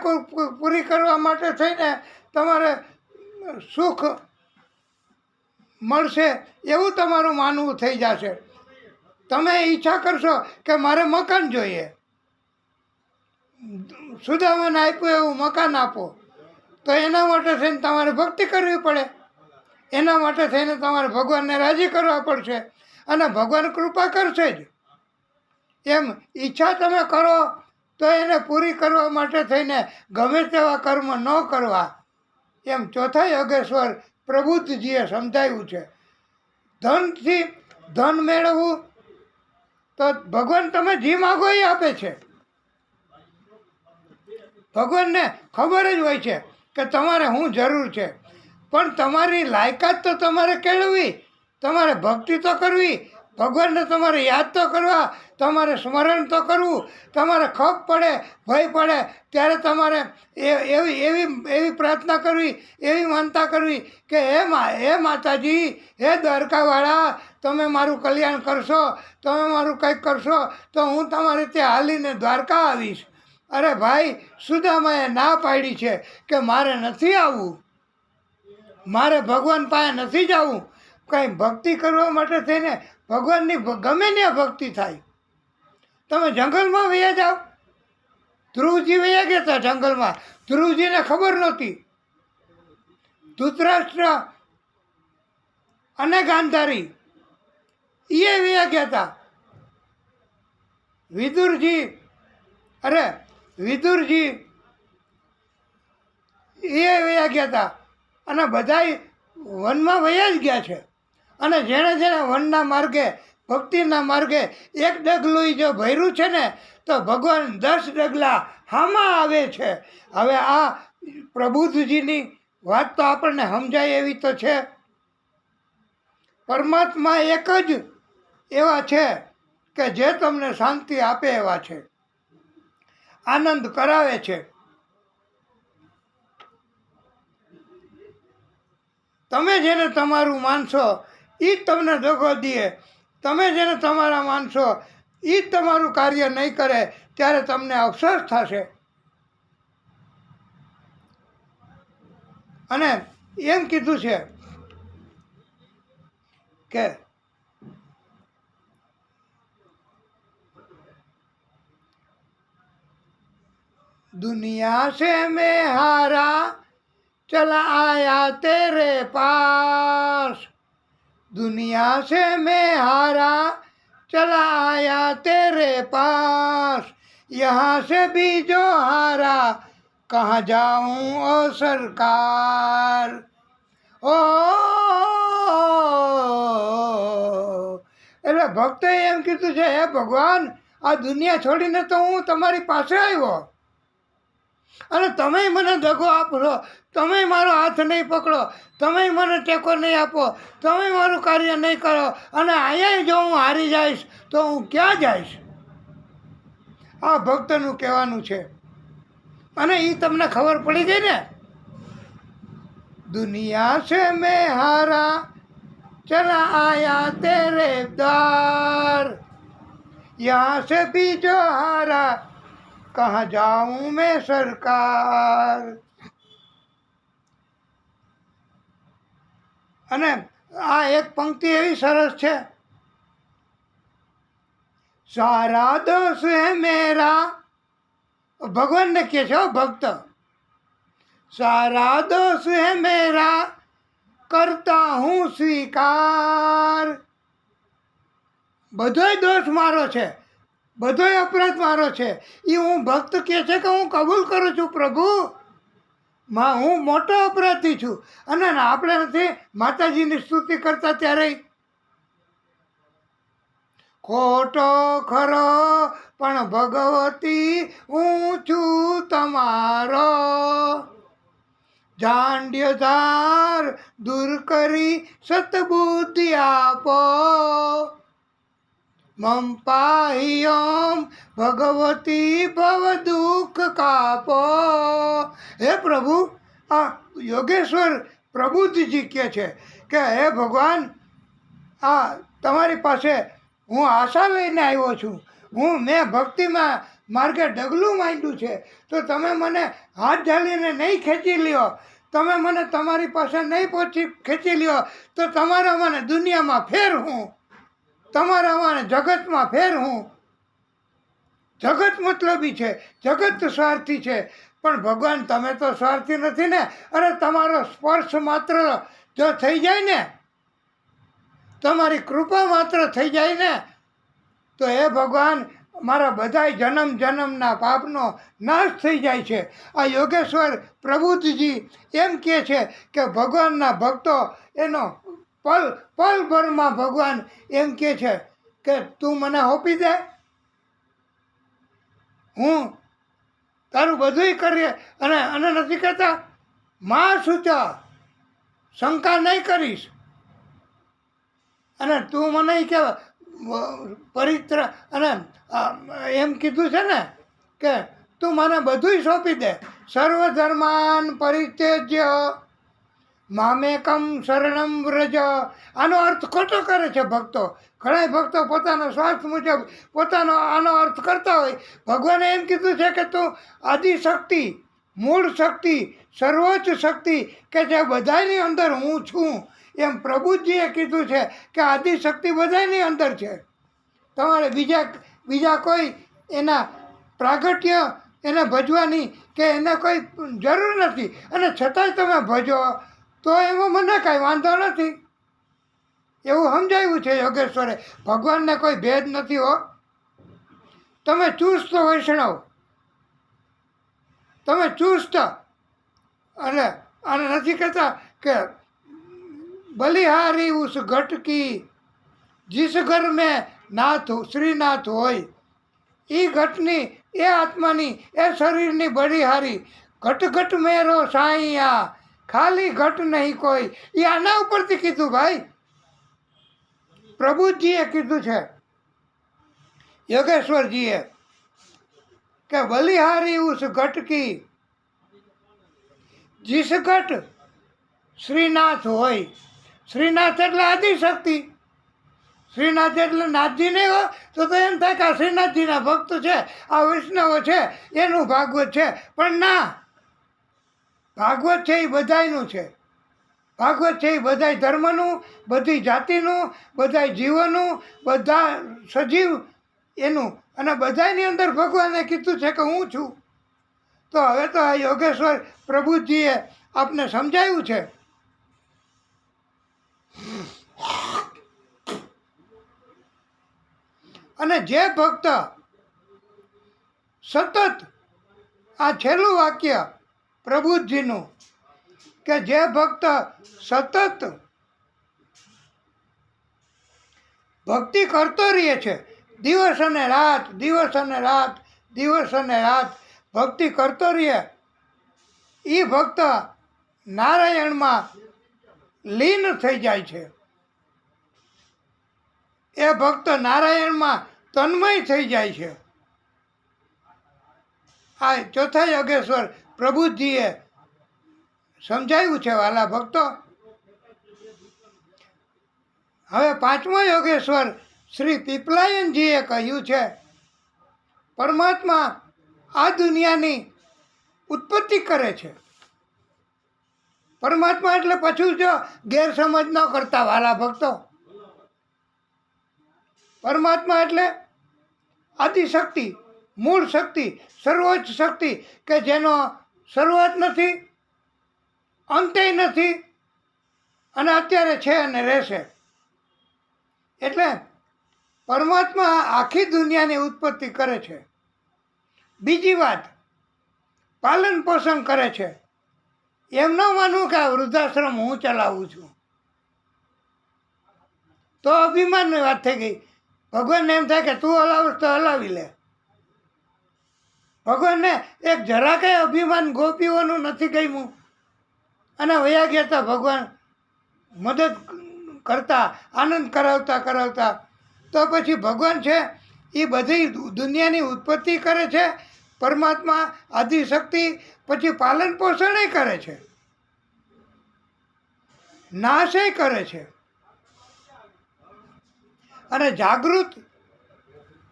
પૂરી કરવા માટે થઈને તમારે સુખ મળશે એવું તમારું માનવું થઈ જશે. તમે ઈચ્છા કરશો કે મારે મકાન જોઈએ, સુદામાને આપ્યું એવું મકાન આપો, તો એના માટે થઈને તમારે ભક્તિ કરવી પડે, એના માટે થઈને તમારે ભગવાનને રાજી કરવા પડશે, અને ભગવાન કૃપા કરશે જ. એમ ઈચ્છા તમે કરો તો એને પૂરી કરવા માટે થઈને ગમે તેવા કર્મ ન કરવા, એમ ચોથા યોગેશ્વર પ્રબુદ્ધજીએ સમજાવ્યું છે. ધનથી ધન મેળવવું તો ભગવાન તમે જે માગો એ આપે છે. ભગવાનને ખબર જ હોય છે કે તમારે શું જરૂર છે, પણ તમારી લાયકાત તો તમારે કેળવવી, તમારે ભક્તિ તો કરવી, ભગવાનને તમારે યાદ તો કરવા, તમારે સ્મરણ તો કરવું, તમારે ખપ પડે ભય પડે ત્યારે તમારે એવી પ્રાર્થના કરવી, એવી માનતા કરવી કે હે માતાજી, હે દ્વારકાવાળા, તમે મારું કલ્યાણ કરશો, તમે મારું કંઈક કરશો તો હું તમારી ત્યાં હાલીને દ્વારકા આવીશ. અરે ભાઈ, સુદામાએ ના પાડી છે કે મારે નથી આવવું, મારે ભગવાન પાસે નથી જવું. કંઈ ભક્તિ કરવા માટે થઈને ભગવાનની ગમે ત્યાં ભક્તિ થાય. તમે જંગલમાં વયા જાઓ. ધ્રુવજી વયા ગયા હતા જંગલમાં, ધ્રુવજીને ખબર નહોતી. ધૃતરાષ્ટ્ર અને ગાંધારી એ વયા ગયા હતા. વિદુરજી એ વયા ગયા હતા અને બધાય વનમાં વયા જ ગયા છે. અને જેણે જેણે વનના માર્ગે, ભક્તિના માર્ગે એક ડગલું જો ભર્યું છે ને તો ભગવાન 10 ડગલા હામાં આવે છે. હવે આ પ્રબુદ્ધજીની વાત તો આપણને સમજાય એવી તો છે. પરમાત્મા એક જ એવા છે કે જે તમને શાંતિ આપે એવા છે, આનંદ કરાવે છે. તમે જેને તમારું માનશો એ જ તમને દગો દે, તમે જેને તમારા માનશો એ જ તમારું કાર્ય નહીં કરે ત્યારે તમને અફસોસ થશે. અને એમ કીધું છે કે दुनिया से मैं हारा चला आया तेरे पास, दुनिया से मैं हारा चला आया तेरे पास, यहाँ से भी जो हारा कहाँ जाऊँ ओ सरकार. એટલે ભક્તે એમ કીધું છે, હે ભગવાન, આ દુનિયા છોડીને તો હું તમારી પાસે આવ્યો અને તમે મને દગો આપો, તમે મારો હાથ નહીં પકડો, તમે મને ટેકો નહીં આપો, તમે મારું કાર્ય નહીં કરો અને અહીંયા જો હું હારી જઈશ તો હું ક્યાં જઈશ. આ ભક્તનું કહેવાનું છે. અને એ તમને ખબર પડી ગઈ ને. દુનિયા સે મેં હારા ચલા આયા તેરે દ્વાર, યહાં સે ભી જો હારા कहाँ जाऊँ मैं सरकार. અને આ એક પંક્તિ એવી સરસ છે, સારા દોષ હે મેરા, ભગવાનને કહે છે ભક્ત, સારા દોષ હે મેરા કરતા હું સ્વીકાર. બધોય દોષ મારો છે, બધોય અપરાધ મારો છે, એ હું ભક્ત કહે છે કે હું કબૂલ કરું છું પ્રભુ, હું મોટો અપરાધી છું. અને આપણે નથી માતાજીની સ્તુતિ કરતા ત્યારે ખોટો ખરો પણ ભગવતી હું છું તમારો, જાંડ્યધાર દૂર કરી સતબુદ્ધિ આપો, મમ પાહ્યમ ભગવતી ભવ દુઃખ કાપો. હે પ્રભુ, આ યોગેશ્વર પ્રબુદ્ધજી કહે છે કે હે ભગવાન, આ તમારી પાસે હું આશા લઈને આવ્યો છું, મેં ભક્તિમાં માર્ગે ડગલું માંડ્યું છે, તો તમે મને હાથ ઝાલીને નહીં ખેંચી લ્યો, તમે મને તમારી પાસે નહીં ખેંચી લ્યો તો તમારા મને દુનિયામાં ફેર હું, તમારા મને જગતમાં ફેર હું. જગત મતલબી છે, જગત સ્વાર્થી છે, પણ ભગવાન તમે તો સ્વાર્થી નથી ને. અરે તમારો સ્પર્શ માત્ર જો થઈ જાય ને, તમારી કૃપા માત્ર થઈ જાય ને, તો હે ભગવાન, મારા બધાય જન્મ જન્મના પાપનો નાશ થઈ જાય છે. આ યોગેશ્વર પ્રબુદ્ધજી એમ કહે છે કે ભગવાનના ભક્તો એનો પલભરમાં ભગવાન એમ કહે છે કે તું મને સોંપી દે, હું તારું બધુંય કરીએ. અને નથી કહેતા માં સૂચા શંકા નહીં કરીશ, અને તું મને કહેવાય પરિત્ર અને એમ કીધું છે ને કે તું મને બધુંય સોંપી દે. સર્વધર્માન પરિત્યજ્ય મામેકમ શરણમ વ્રજ. આનો અર્થ ખોટો કરે છે ભક્તો. ઘણા ભક્તો પોતાનો સ્વાર્થ મુજબ પોતાનો આનો અર્થ કરતા હોય. ભગવાને એમ કીધું છે કે તું આદિશક્તિ, મૂળ શક્તિ, સર્વોચ્ચ શક્તિ કે જે બધાની અંદર હું છું, એમ પ્રભુજીએ કીધું છે કે આદિશક્તિ બધાની અંદર છે. તમારે બીજા કોઈ એના પ્રાગટ્ય એને ભજવાની કે એને કોઈ જરૂર નથી, અને છતાંય તમે ભજો તો એમાં મને કાંઈ વાંધો નથી. એવું સમજાવ્યું છે યોગેશ્વરે. ભગવાનને કોઈ ભેદ નથી હો. તમે ચુસ્ત વૈષ્ણવ, તમે ચુસ્ત, અને નથી કહેતા કે બલિહારી ઉસ ઘટ કી जिस घर में नाथ श्रीनाथ હોય, એ ઘટની, એ આત્માની, એ શરીરની બલિહારી. ઘટ ઘટ મેરો સાઈયા, ખાલી ઘટ નહીં કોઈ. એ આના ઉપરથી કીધું ભાઈ, પ્રભુજીએ કીધું છે યોગેશ્વરજીએ કે બલિહારી ઉસ ઘટ કી, જીસ ઘટ શ્રીનાથ હોય. શ્રીનાથ એટલે આદિશક્તિ. શ્રીનાથ એટલે નાથજી નહીં હોય તો એમ થાય કે આ શ્રીનાથજીના ભક્ત છે, આ વૈષ્ણવો છે, એનું ભાગવત છે. પણ ના, ભાગવત છે એ બધાયનું છે. ભાગવત છે એ બધાય ધર્મનું, બધી જાતિનું, બધાય જીવોનું, બધા સજીવ એનું, અને બધાની અંદર ભગવાને કીધું છે કે હું છું. તો હવે તો આ યોગેશ્વર પ્રભુજીએ આપને સમજાવ્યું છે. અને જે ભક્ત સતત, આ છેલ્લું વાક્ય પ્રભુજીનું, કે જે ભક્ત સતત ભક્તિ કરતો રહે છે, દિવસ અને રાત, દિવસ અને રાત, દિવસ અને રાત ભક્તિ કરતો રહે, એ ભક્ત નારાયણમાં લીન થઈ જાય છે. એ ભક્ત નારાયણમાં તન્મય થઈ જાય છે. આ ચોથા યોગેશ્વર પ્રભુજીએ સમજાવ્યું છે વાલા ભક્તો. હવે પાંચમો યોગેશ્વર શ્રી પીપલાયનજીએ કહ્યું છે, પરમાત્મા આ દુનિયાની ઉત્પત્તિ કરે છે. પરમાત્મા એટલે પાછું જો ગેરસમજ ન કરતા વાલા ભક્તો. પરમાત્મા એટલે આદિશક્તિ, મૂળ શક્તિ, સર્વોચ્ચ શક્તિ કે જેનો શરૂઆત નથી, અંતે નથી, અને અત્યારે છે અને રહેશે. એટલે પરમાત્મા આખી દુનિયાની ઉત્પત્તિ કરે છે. બીજી વાત, પાલન પોષણ કરે છે. એમ ન માનવું કે આ વૃદ્ધાશ્રમ હું ચલાવું છું, તો અભિમાનની વાત થઈ ગઈ. ભગવાનને એમ થાય કે તું હલાવીશ તો હલાવી લે. ભગવાનને એક જરા કંઈ અભિમાન ગોપીઓનું નથી ગમ્યું, અને વયા ગયા હતા ભગવાન મદદ કરતા, આનંદ કરાવતા. તો પછી ભગવાન છે એ બધી દુનિયાની ઉત્પત્તિ કરે છે. પરમાત્મા આદિશક્તિ પછી પાલન પોષણય કરે છે, નાશય કરે છે. અને જાગૃત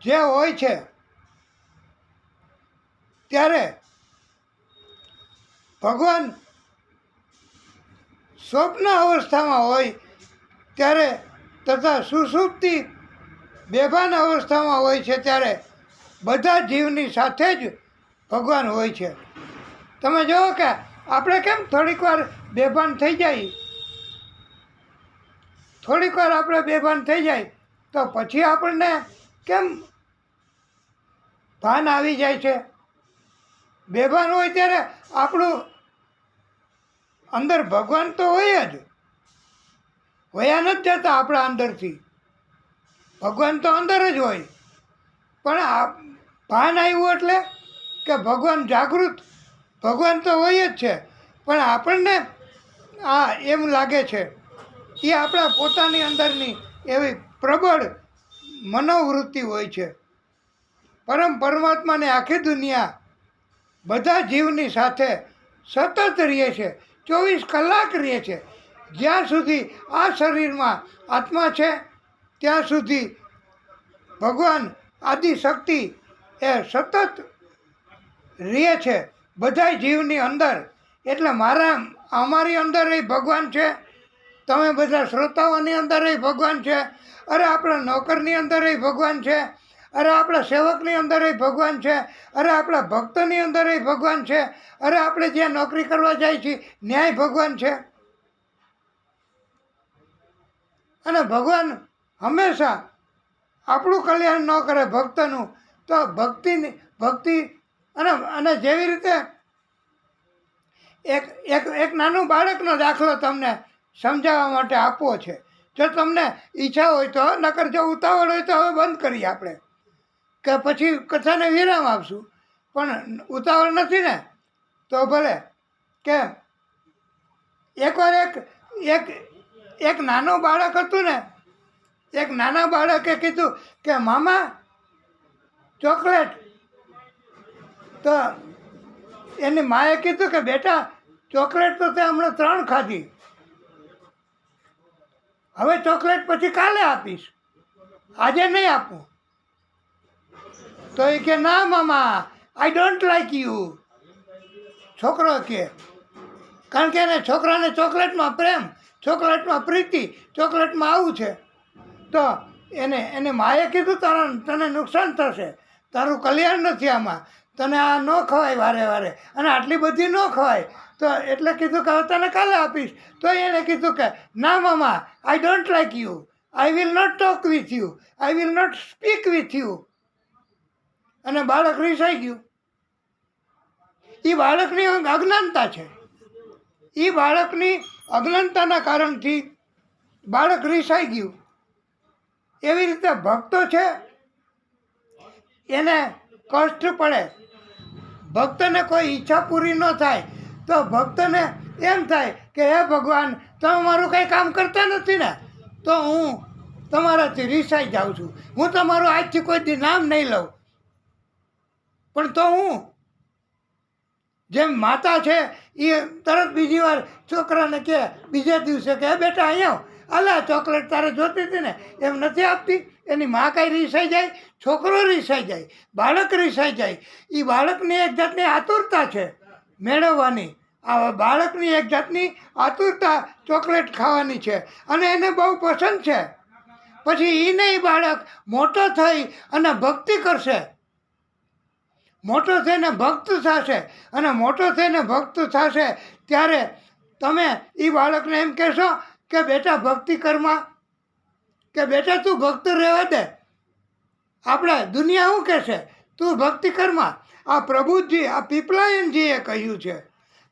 જે હોય છે ત્યારે ભગવાન સ્વપ્ન અવસ્થામાં હોય ત્યારે, તથા સુષુપ્તિ બેભાન અવસ્થામાં હોય છે ત્યારે બધા જીવની સાથે જ ભગવાન હોય છે. તમે જુઓ કે આપણે કેમ થોડીક વાર બેભાન થઈ જાય, થોડીક વાર આપણે બેભાન થઈ જાય તો પછી આપણને કેમ ભાન આવી જાય છે. બેભાન હોય ત્યારે આપણું અંદર ભગવાન તો હોય જ, વયા નથી જતા આપણા અંદરથી, ભગવાન તો અંદર જ હોય. પણ આ ભાન આવ્યું એટલે કે ભગવાન જાગૃત, ભગવાન તો હોય જ છે, પણ આપણને આ એમ લાગે છે એ આપણા પોતાની અંદરની એવી પ્રબળ મનોવૃત્તિ હોય છે. પરમાત્માને આખી દુનિયા બધા જીવની સાથે સતત રહે છે, 24 કલાક રહે છે. જ્યાં સુધી આ શરીરમાં આત્મા છે ત્યાં સુધી ભગવાન આદિશક્તિ એ સતત રહે છે બધા જીવની અંદર. એટલે અમારી અંદર એ ભગવાન છે, તમે બધા શ્રોતાઓની અંદર એ ભગવાન છે, અરે આપણા નોકરની અંદર એ ભગવાન છે, અરે આપણા સેવકની અંદર એ ભગવાન છે, અરે આપણા ભક્તની અંદર એ ભગવાન છે, અરે આપણે જ્યાં નોકરી કરવા જાય છીએ ન્યાય ભગવાન છે. અને ભગવાન હંમેશા આપણું કલ્યાણ ન કરે ભક્તનું, તો ભક્તિ અને જેવી રીતે એક નાનું બાળકનો દાખલો તમને સમજાવવા માટે આપવો છે. જો તમને ઈચ્છા હોય તો, નકર જો ઉતાવળ હોય તો હવે બંધ કરીએ આપણે, કે પછી કથાને વિરામ આપશું. પણ ઉતાવળ નથી ને તો ભલે. કે એકવાર એક નાનું બાળક હતું ને, એક નાના બાળકે કીધું કે મામા ચોકલેટ. તો એની માએ કીધું કે બેટા ચોકલેટ તો તે હમણાં 3 ખાધી, હવે ચોકલેટ પછી કાલે આપીશ, આજે નહીં આપું. તો એ કે ના મામા, આઈ ડોન્ટ લાઈક યુ. છોકરો કે, કારણ કે એને છોકરાને ચોકલેટમાં પ્રેમ, ચોકલેટમાં પ્રીતિ, ચોકલેટમાં આવું છે. તો એને માએ કીધું તને નુકસાન થશે, તારું કલ્યાણ નથી આમાં, તને આ ન ખવાય વારે વારે, અને આટલી બધી ન ખવાય. તો એટલે કીધું કે હવે તને કાલે આપીશ. તો એણે કીધું કે ના મામા, I don't like you, I will not talk with you, I will not speak with you. અને બાળક રીસાઈ ગયું. એ બાળકની અજ્ઞાનતા છે, એ બાળકની અજ્ઞાનતાના કારણથી બાળક રીસાઈ ગયું. એવી રીતે ભક્તો છે એને કષ્ટ પડે, ભક્તને કોઈ ઈચ્છા પૂરી ન થાય તો ભક્તને એમ થાય કે હે ભગવાન, તમે મારું કંઈ કામ કરતા નથી ને, તો હું તમારાથી રીસાઈ જાઉં છું, હું તમારું આજથી કોઈ દી નામ નહીં લઉં. પણ તો હું જેમ માતા છે એ તરત બીજી વાર છોકરાને કહે, બીજે દિવસે કે બેટા અહીંયા અલા ચોકલેટ તારે જોતી હતી ને, એમ નથી આપતી. એની મા કાંઈ રીસાઈ જાય, છોકરો રીસાઈ જાય, બાળક રીસાઈ જાય. એ બાળકની એક જાતની આતુરતા છે મેળવવાની, આ બાળકની એક જાતની આતુરતા ચોકલેટ ખાવાની છે, અને એને બહુ પસંદ છે. પછી એ નહીં, બાળક મોટો થઈ અને ભક્તિ કરશે, મોટો થઈને ભક્ત થશે, અને મોટો થઈને ભક્ત થશે ત્યારે તમે એ બાળકને એમ કહેશો કે બેટા ભક્તિ કરમાં, કે બેટા તું ભક્ત રહેવા દે, આપણે દુનિયા શું કહેશે, તું ભક્તિ કરમાં. આ પ્રબુદ્ધજી, આ પીપલાયનજીએ કહ્યું છે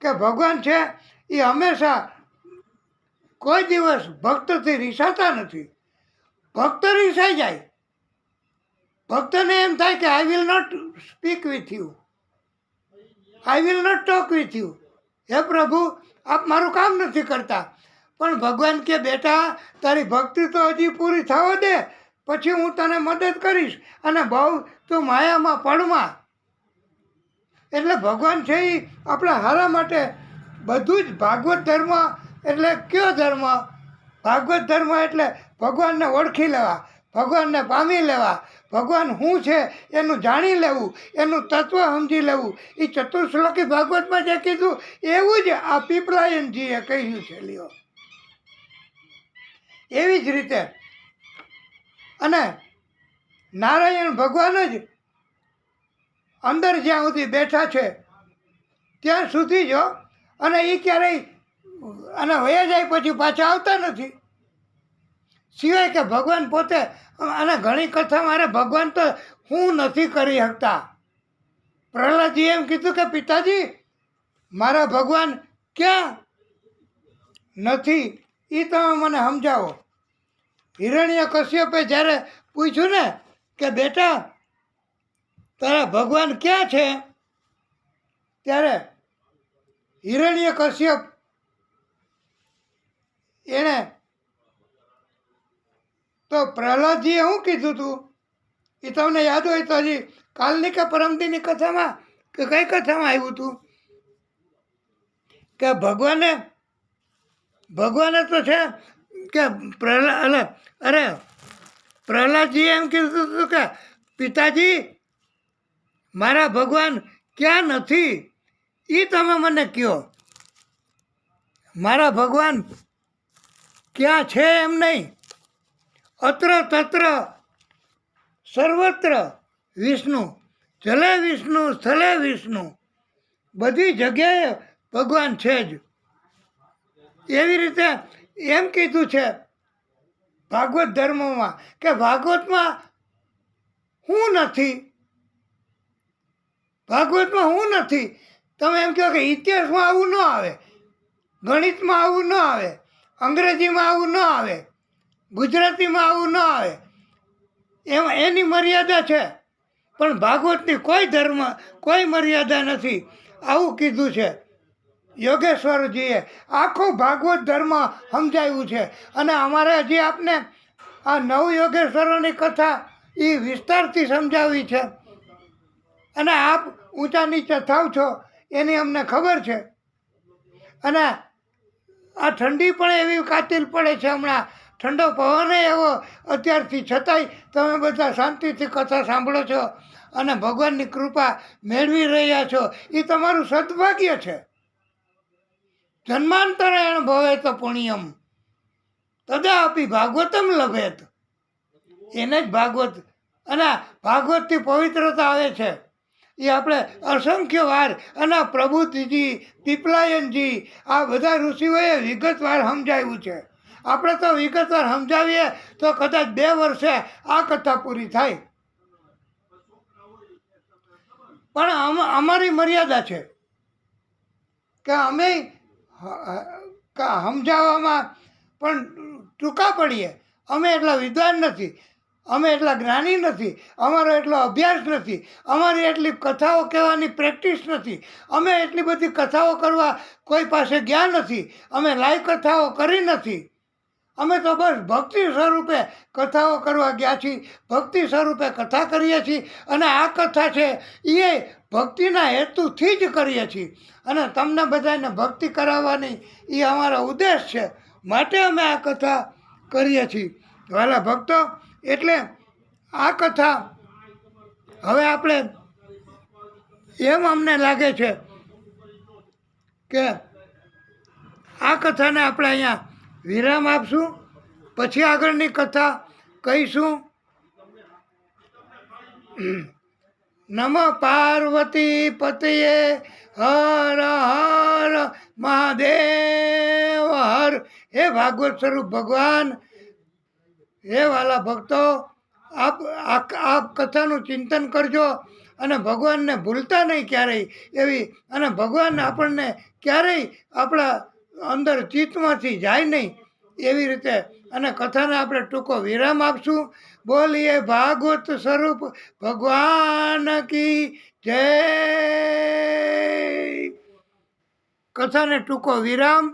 કે ભગવાન છે એ હંમેશા કોઈ દિવસ ભક્તથી રીસાતા નથી. ભક્ત રીસાઈ જાય, ભક્તને એમ થાય કે I will not speak with you, I will not talk with you. હે પ્રભુ, આપ મારું કામ નથી કરતા. પણ ભગવાન કે બેટા તારી ભક્તિ તો હજી પૂરી થવા દે, પછી હું તને મદદ કરીશ, અને બહુ તું માયામાં પડમાં. એટલે ભગવાન છે એ આપણા હારા માટે બધું જ. ભાગવત ધર્મ એટલે કયો ધર્મ? ભાગવત ધર્મ એટલે ભગવાનને ઓળખી લેવા, ભગવાનને પામી લેવા, ભગવાન શું છે એનું જાણી લેવું, એનું તત્વ સમજી લેવું. એ ચતુશ્લોકી ભાગવતમાં જે કીધું એવું જ આ પીપલાયનજીએ કહ્યું છે. લ્યો, એવી જ રીતે. અને નારાયણ ભગવાન જ અંદર જ્યાં સુધી બેઠા છે ત્યાં સુધી જો, અને એ ક્યારેય અને વયા જાય પછી પાછા આવતા નથી. સિવાય કે ભગવાન પોતે, અને ઘણી કથા મારે ભગવાન તો હું નથી કરી શકતા, પ્રહલાદજી એમ કીધું કે પિતાજી મારા ભગવાન ક્યાં નથી એ તમે મને સમજાવો. હિરણ્ય કશ્યપે જ્યારે પૂછ્યું ને કે બેટા તારા ભગવાન ક્યાં છે, ત્યારે હિરણ્ય કશ્યપ એણે તો પ્રહલાદજીએ શું કીધું હતું એ તમને યાદ હોય તો હજી કાલની કે પરમદીની કથામાં કે કઈ કથામાં આવ્યું હતું કે ભગવાને તો છે કે પ્રહલાદજીએ એમ કીધું હતું કે પિતાજી મારા ભગવાન ક્યાં નથી એ તમે મને કહો. મારા ભગવાન ક્યાં છે એમ નહીં. અત્ર તત્ર સર્વત્ર વિષ્ણુ, જલે વિષ્ણુ સ્થલે વિષ્ણુ, બધી જગ્યાએ ભગવાન છે જ. એવી રીતે એમ કીધું છે ભાગવત ધર્મમાં કે ભાગવતમાં હું નથી, ભાગવતમાં હું નથી. તમે એમ કહો કે ઇતિહાસમાં આવું ન આવે, ગણિતમાં આવું ન આવે, અંગ્રેજીમાં આવું ન આવે, ગુજરાતીમાં આવું ન આવે, એમાં એની મર્યાદા છે. પણ ભાગવતની કોઈ મર્યાદા નથી, આવું કીધું છે યોગેશ્વરજીએ. આખું ભાગવત ધર્મ સમજાવ્યું છે. અને અમારે હજી આપને આ નવ યોગેશ્વરોની કથા એ વિસ્તારથી સમજાવી છે. અને આપ ઊંચા નીચે થાવ છો એની અમને ખબર છે. અને આ ઠંડી પણ એવી કાતિલ પડે છે હમણાં, ઠંડો પવન એવો અત્યારથી, છતાંય તમે બધા શાંતિથી કથા સાંભળો છો અને ભગવાનની કૃપા મેળવી રહ્યા છો. એ તમારું સદભાગ્ય છે. જન્માંતરેણ ભવેત પુણ્યમ તદાપી ભાગવતમ લભેત. એને જ ભાગવત, અને ભાગવતથી પવિત્રતા આવે છે. એ આપણે અસંખ્ય વાર, અને પ્રભુજી, પીપલાયનજી, આ બધા ઋષિઓએ વિગતવાર સમજાવ્યું છે. આપણે તો વિગતવાર સમજાવીએ તો કદાચ 2 વર્ષે આ કથા પૂરી થાય. પણ અમારી મર્યાદા છે કે અમે સમજાવવામાં પણ ટૂંકા પડીએ. અમે એટલા વિદ્વાન નથી, અમે એટલા જ્ઞાની નથી, અમારો એટલો અભ્યાસ નથી, અમારી એટલી કથાઓ કહેવાની પ્રેક્ટિસ નથી, અમે એટલી બધી કથાઓ કરવા કોઈ પાસે ગયા નથી, અમે લાઈવ કથાઓ કરી નથી. અમે તો બસ ભક્તિ સ્વરૂપે કથાઓ કરવા ગયા છીએ, ભક્તિ સ્વરૂપે કથા કરીએ છીએ. અને આ કથા છે એ ભક્તિના હેતુથી જ કરીએ છીએ. અને તમને બધાને ભક્તિ કરાવવાની એ અમારો ઉદ્દેશ છે, માટે અમે આ કથા કરીએ છીએ. વાલા ભક્તો, એટલે આ કથા હવે આપણે એમ અમને લાગે છે કે આ કથાને આપણે અહીંયા વિરામ આપશું, પછી આગળની કથા કહીશું. નમ પાર્વતી પતયે હર હર મહાદેવ હર. હે ભાગવત સ્વરૂપ ભગવાન, હે વાલા ભક્તો, આપ કથાનું ચિંતન કરજો અને ભગવાનને ભૂલતા નહીં ક્યારેય એવી, અને ભગવાન આપણને ક્યારેય આપણા અંદર ચિત્તમાંથી જાય નહીં એવી રીતે. અને કથાને આપણે ટૂંકો વિરામ આપશું. બોલીએ ભાગવત સ્વરૂપ ભગવાન કી જય. કથાને ટૂંકો વિરામ.